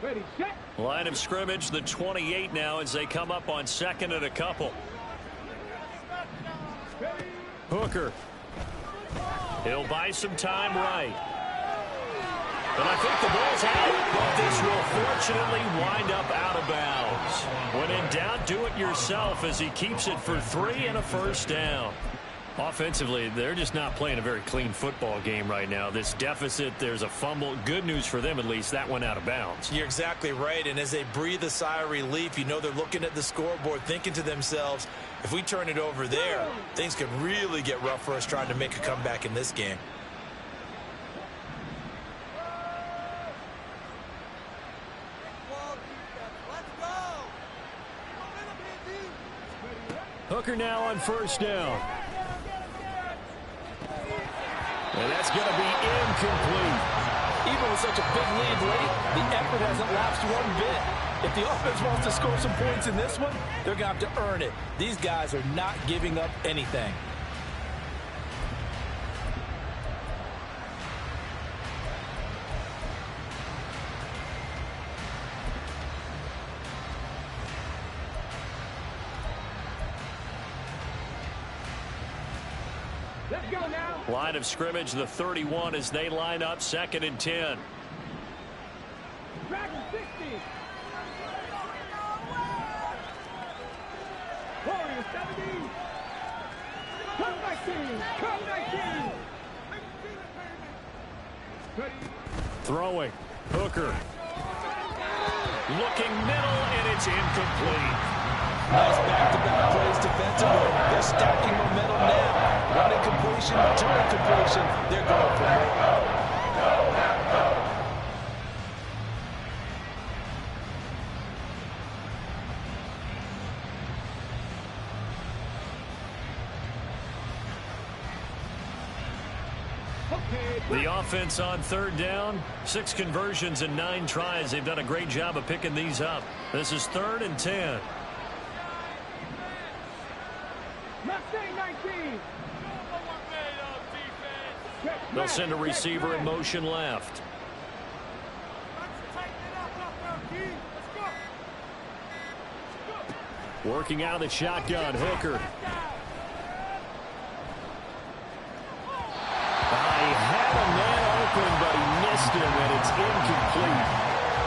Ready, set. Line of scrimmage, the 28 now as they come up on 2nd and a couple. Hooker. He'll buy some time right. And I think the ball's out, but this will fortunately wind up out of bounds. When in doubt, do it yourself as he keeps it for 3 and a 1st down. Offensively, they're just not playing a very clean football game right now. This deficit, there's a fumble. Good news for them, at least. That went out of bounds. You're exactly right. And as they breathe a sigh of relief, you know they're looking at the scoreboard, thinking to themselves, if we turn it over there, things could really get rough for us trying to make a comeback in this game. Hooker now on 1st down. And that's going to be incomplete. Even with such a big lead late, the effort hasn't lapsed one bit. If the offense wants to score some points in this one, they're going to have to earn it. These guys are not giving up anything. Let's go now. Line of scrimmage, the 31 as they line up 2nd and 10. Dragon 60. Warriors 70. Come 19. Come 19. Ready. Throwing. Hooker. Looking middle, and it's incomplete. Nice back-to-back plays defensively. They're stacking momentum now. One incompletion, two incompletion. They're going for more. The offense on third down, 6 conversions and 9 tries. They've done a great job of picking these up. This is 3rd and 10. They'll send a receiver in motion left. Working out of the shotgun, Hooker. He had a man open, but he missed him, and it's incomplete.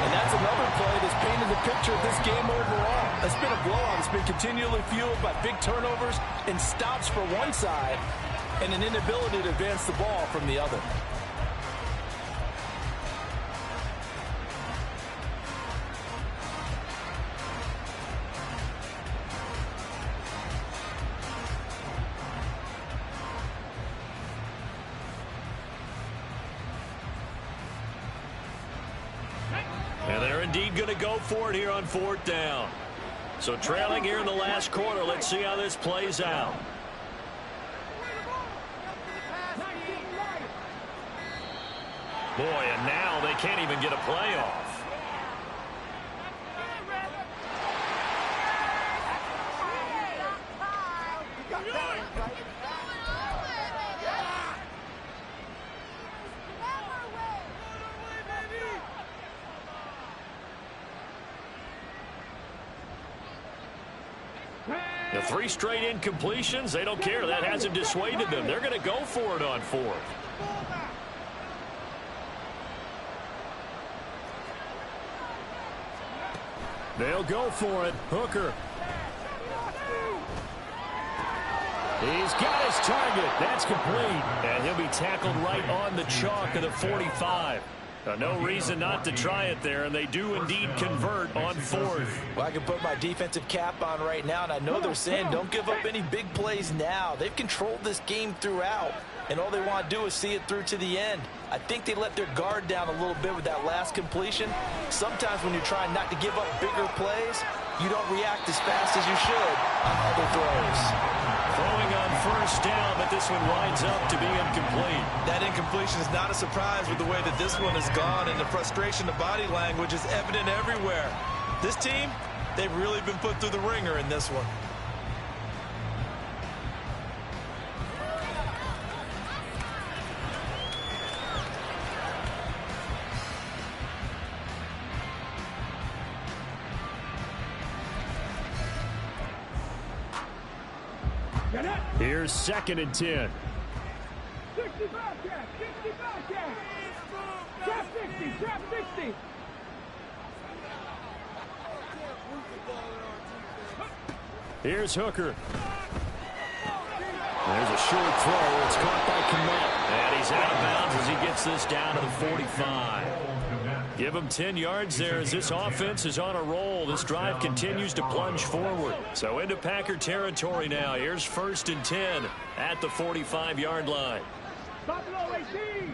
And that's another play that's painted the picture of this game overall. It's been a blowout. It's been continually fueled by big turnovers and stops for one side and an inability to advance the ball from the other. And they're indeed going to go for it here on 4th down. So trailing here in the last quarter. Let's see how this plays out. Boy, and now they can't even get a play off. The 3 straight incompletions, they don't care. That hasn't dissuaded them. They're going to go for it on 4th. They'll go for it. Hooker. He's got his target. That's complete. And he'll be tackled right on the chalk of the 45. No reason not to try it there, and they do indeed convert on 4th. Well, I can put my defensive cap on right now, and I know they're saying don't give up any big plays now. They've controlled this game throughout, and all they want to do is see it through to the end. I think they let their guard down a little bit with that last completion. Sometimes when you're trying not to give up bigger plays, you don't react as fast as you should on other throws. Throwing on 1st down, but this one winds up to be incomplete. That incompletion is not a surprise with the way that this one has gone, and the frustration of body language is evident everywhere. This team, they've really been put through the ringer in this one. Here's 2nd and 10. 60 Bobcat! 60 Bobcat! Trap 60! Trap 60! Here's Hooker. There's a short throw. It's caught by Kmet. And he's out of bounds as he gets this down to the 45. Give him 10 yards there as this offense is on a roll. This drive continues to plunge forward. So into Packer territory now. Here's 1st and 10 at the 45-yard line. Buffalo 18!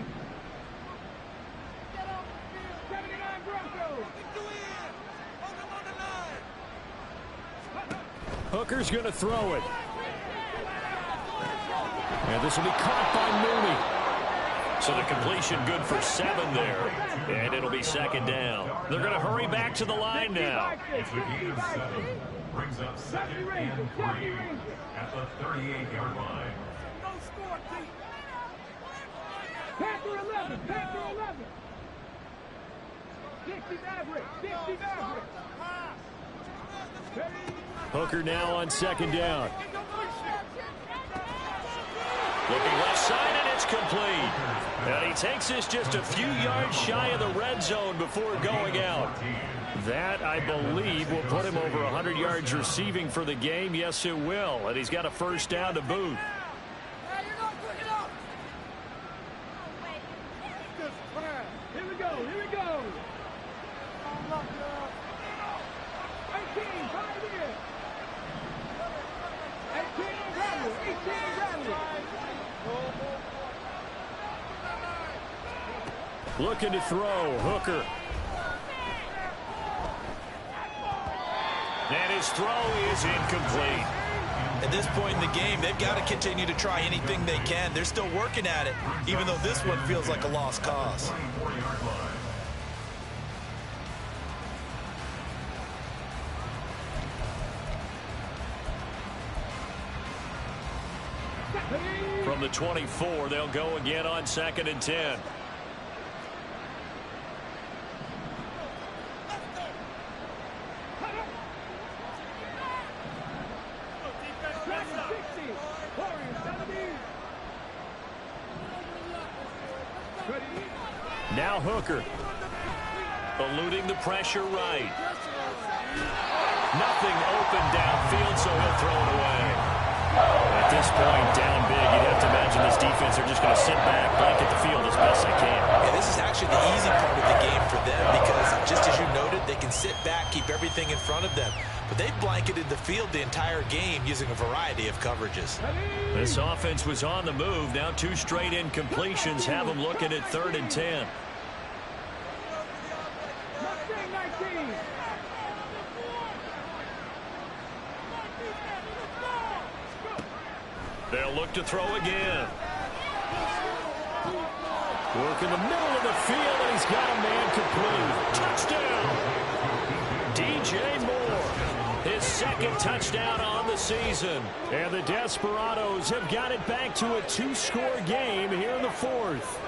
79 Broncos! Hooker's going to throw it. And this will be caught by Mooney. So the completion good for 7 there. And it'll be 2nd down. They're going to hurry back to the line now. It's a gain of 7. Brings up 2nd and 3 at the 38-yard line. No score, team! Packer 11! Packer 11! 60 Maverick! 60 Maverick! Hooker now on 2nd down. Looking left side, and it's complete. And he takes this just a few yards shy of the red zone before going out. That, I believe, will put him over 100 yards receiving for the game. Yes, it will. And he's got a 1st down to boot. Here we go, here we go. 18, 5 here. 18, Bradley, 18, Bradley. Looking to throw, Hooker. And his throw is incomplete. At this point in the game, they've got to continue to try anything they can. They're still working at it, even though this one feels like a lost cause. From the 24, they'll go again on 2nd and 10. Now Hooker. Eluding the pressure right. Nothing open downfield, so he'll throw it away. At this point, down big, you'd have to imagine this defense are just going to sit back, blanket the field as best they can. Yeah, this is actually the easy part of the game for them because, just as you noted, they can sit back, keep everything in front of them. But they've blanketed the field the entire game using a variety of coverages. This offense was on the move. Now 2 straight incompletions have them looking at 3rd and 10. They'll look to throw again. Work in the middle of the field, and he's got a man complete. Touchdown! DJ Moore, his 2nd touchdown on the season. And the Desperados have got it back to a 2-score game here in the 4th.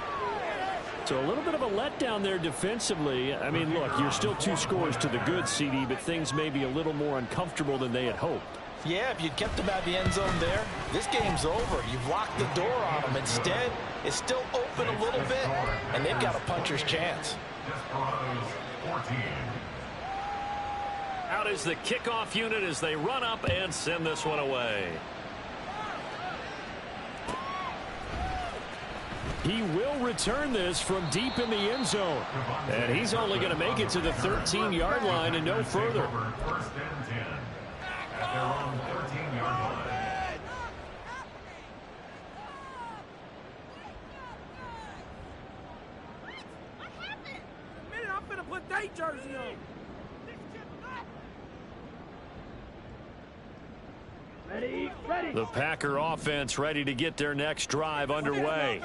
So a little bit of a letdown there defensively. I mean, look, you're still 2 scores to the good, CD, but things may be a little more uncomfortable than they had hoped. Yeah, if you'd kept them out of the end zone there, this game's over. You've locked the door on them. Instead, it's still open a little bit, and they've got a puncher's chance. Out is the kickoff unit as they run up and send this one away. He will return this from deep in the end zone. And he's only going to make it to the 13-yard line and no further. 1st and 10. At their own 13-yard line. I'm gonna put that jersey on. The Packer offense ready to get their next drive underway.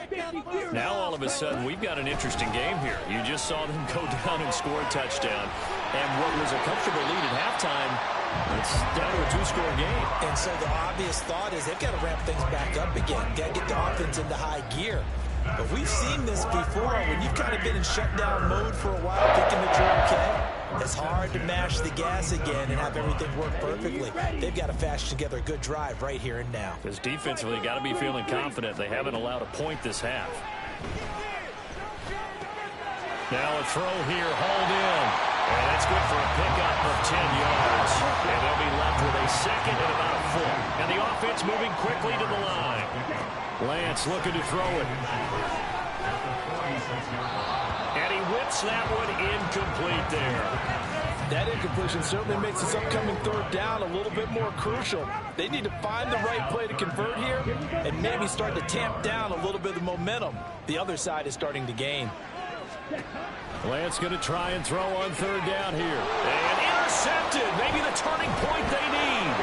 Now all of a sudden we've got an interesting game here. You just saw them go down and score a touchdown. And what was a comfortable lead at halftime, it's down to a 2-score game. And so the obvious thought is they've got to ramp things back up again. Got to get the offense into high gear. But we've seen this before. When you've kind of been in shutdown mode for a while, thinking that you're okay, it's hard to mash the gas again and have everything work perfectly. They've got to fashion together a good drive right here and now. Because defensively, got to be feeling confident. They haven't allowed a point this half. Now a throw here, hauled in. And that's good for a pickup of 10 yards. And they'll be left with a 2nd and about a foot. And the offense moving quickly to the line. Lance looking to throw it. And he whips that one incomplete there. That incompletion certainly makes this upcoming 3rd down a little bit more crucial. They need to find the right play to convert here and maybe start to tamp down a little bit of momentum. The other side is starting to gain. Lance going to try and throw on 3rd down here. And intercepted. Maybe the turning point they need.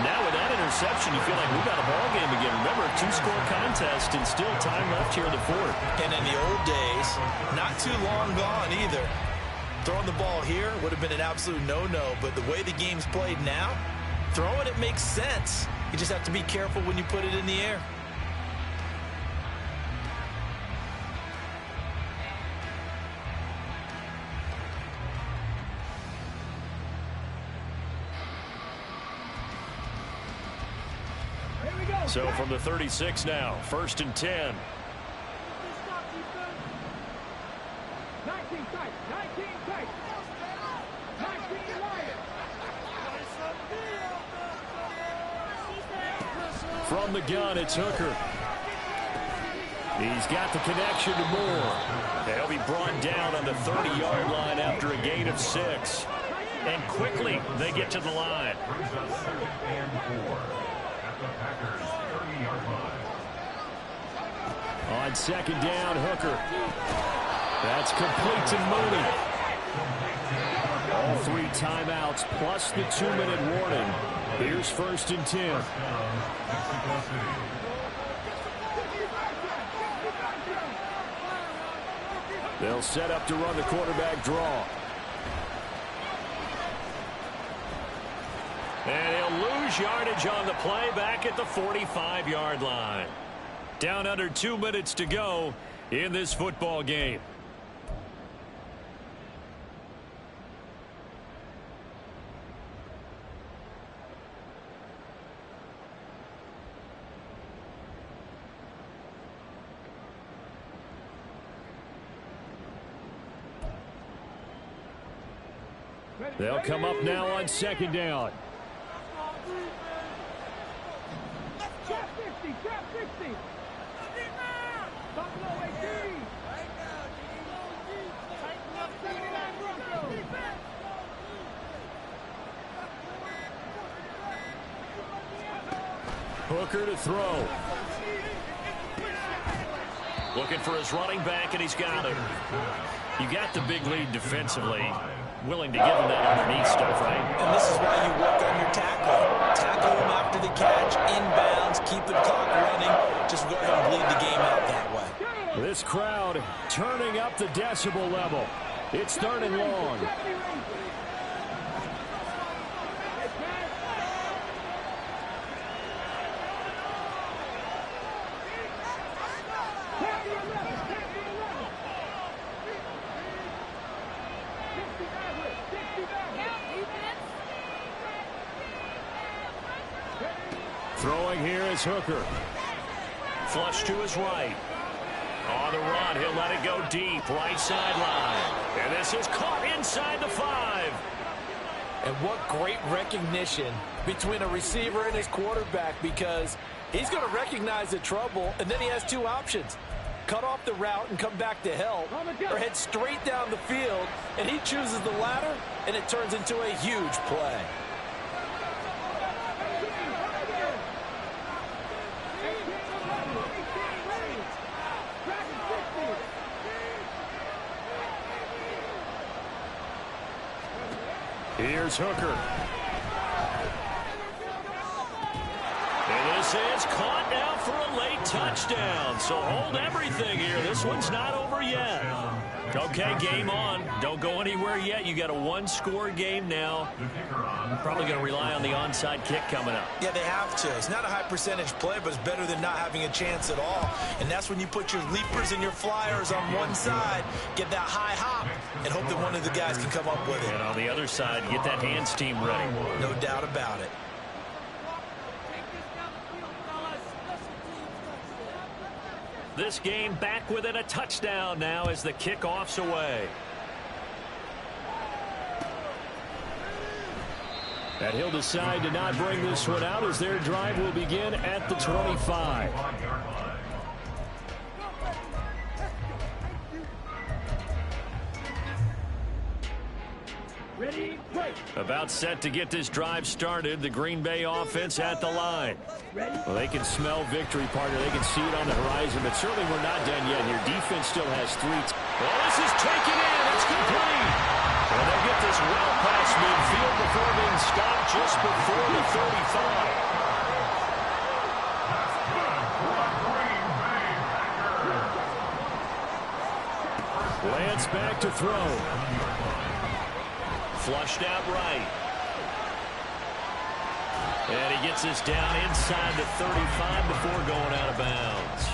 Now with that interception, you feel like we've got a ball game again. Remember, a 2-score contest and still time left here in the 4th. And in the old days, not too long gone either. Throwing the ball here would have been an absolute no-no. But the way the game's played now, throwing it makes sense. You just have to be careful when you put it in the air. So from the 36 now, 1st and 10. 19 tight, 19 tight. 19 Lions. From the gun, it's Hooker. He's got the connection to Moore. He'll be brought down on the 30-yard line after a gain of 6. And quickly, they get to the line. On 2nd down, Hooker. That's complete to Mooney. All 3 timeouts plus the 2-minute warning. Here's 1st and 10. Mexico City. They'll set up to run the quarterback draw. And he'll lose yardage on the play back at the 45-yard line. Down under 2 minutes to go in this football game. They'll come up now on 2nd down. Trap 50, trap 50. Buffalo AD. Tighten up 79 Broncos. Hooker to throw. Looking for his running back, and he's got him. You got the big lead defensively. Willing to give him that underneath stuff, right? And this is why you work on your tackling. Tackle him after the catch, inbounds, keep the clock running. Just go ahead and bleed the game out that way. This crowd turning up the decibel level. It's 3rd and long. Throwing here is Hooker. Flush to his right. On the run, he'll let it go deep, right sideline. And this is caught inside the 5. And what great recognition between a receiver and his quarterback, because he's going to recognize the trouble, and then he has 2 options. Cut off the route and come back to help, or head straight down the field, and he chooses the latter, and it turns into a huge play. Here's Hooker. And this is caught now for a late touchdown. So hold everything here. This one's not over yet. Okay, game on. Don't go anywhere yet. You got a 1-score game now. Probably going to rely on the onside kick coming up. Yeah, they have to. It's not a high percentage play, but it's better than not having a chance at all. And that's when you put your leapers and your flyers on one side, get that high hop, and hope that one of the guys can come up with it. And on the other side, get that hands team ready. No doubt about it. This game back within a touchdown now as the kickoff's away. And he'll decide to not bring this one out as their drive will begin at the 25. Ready, break. About set to get this drive started. The Green Bay offense at the line. Well, they can smell victory, partner. They can see it on the horizon, but certainly we're not done yet here. Defense still has 3. Well, this is taken in. It's complete. And they get this well past midfield before being stopped just before the 35. Lance back to throw. Flushed out right. And he gets this down inside the 35 before going out of bounds.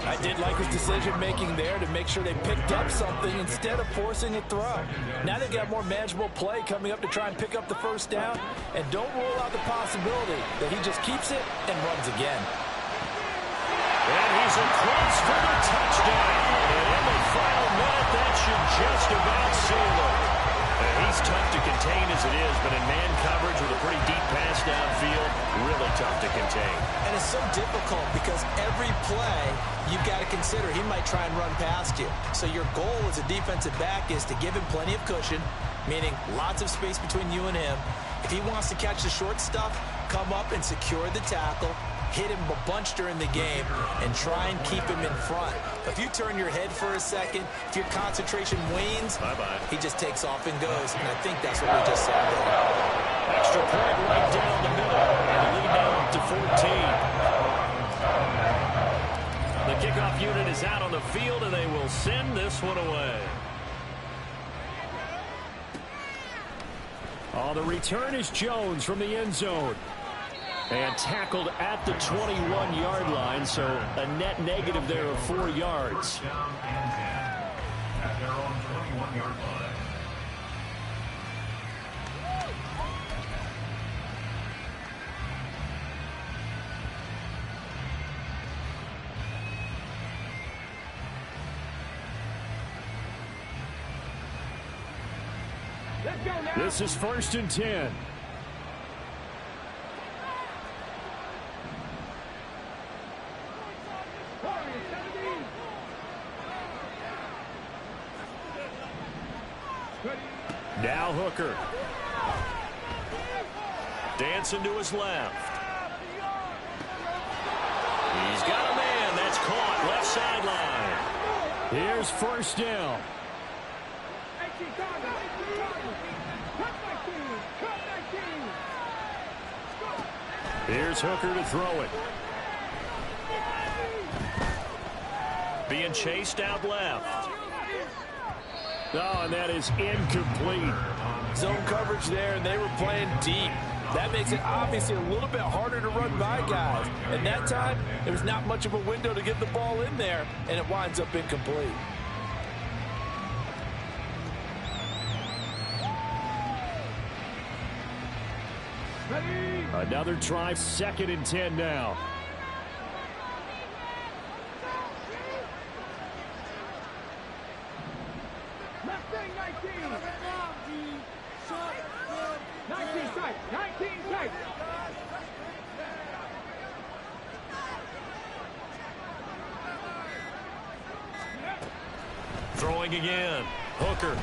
I did like his decision-making there to make sure they picked up something instead of forcing a throw. Now they've got more manageable play coming up to try and pick up the 1st down. And don't rule out the possibility that he just keeps it and runs again. And he's across for the touchdown. And in the final minute, that should just about seal it. He's tough to contain as it is, but in man coverage with a pretty deep pass downfield, really tough to contain. And it's so difficult because every play you've got to consider he might try and run past you. So your goal as a defensive back is to give him plenty of cushion, meaning lots of space between you and him. If he wants to catch the short stuff, come up and secure the tackle, hit him a bunch during the game and try and keep him in front. If you turn your head for a second, if your concentration wanes, he just takes off and goes. And I think that's what we just saw there. Extra point right down the middle. And the lead now up to 14. The kickoff unit is out on the field, and they will send this one away. Oh, the return is Jones from the end zone. And tackled at the 21-yard line, so a net negative there of 4 yards. Down and 10 at their own 21-yard line. This is 1st and 10. Now Hooker. Dancing to his left. He's got a man. That's caught left sideline. Here's 1st down. Here's Hooker to throw it. Being chased out left. Oh, and that is incomplete. Zone coverage there, and they were playing deep. That makes it obviously a little bit harder to run by guys. And that time, there was not much of a window to get the ball in there, and it winds up incomplete. Another try, 2nd and 10 now. Throwing again. Hooker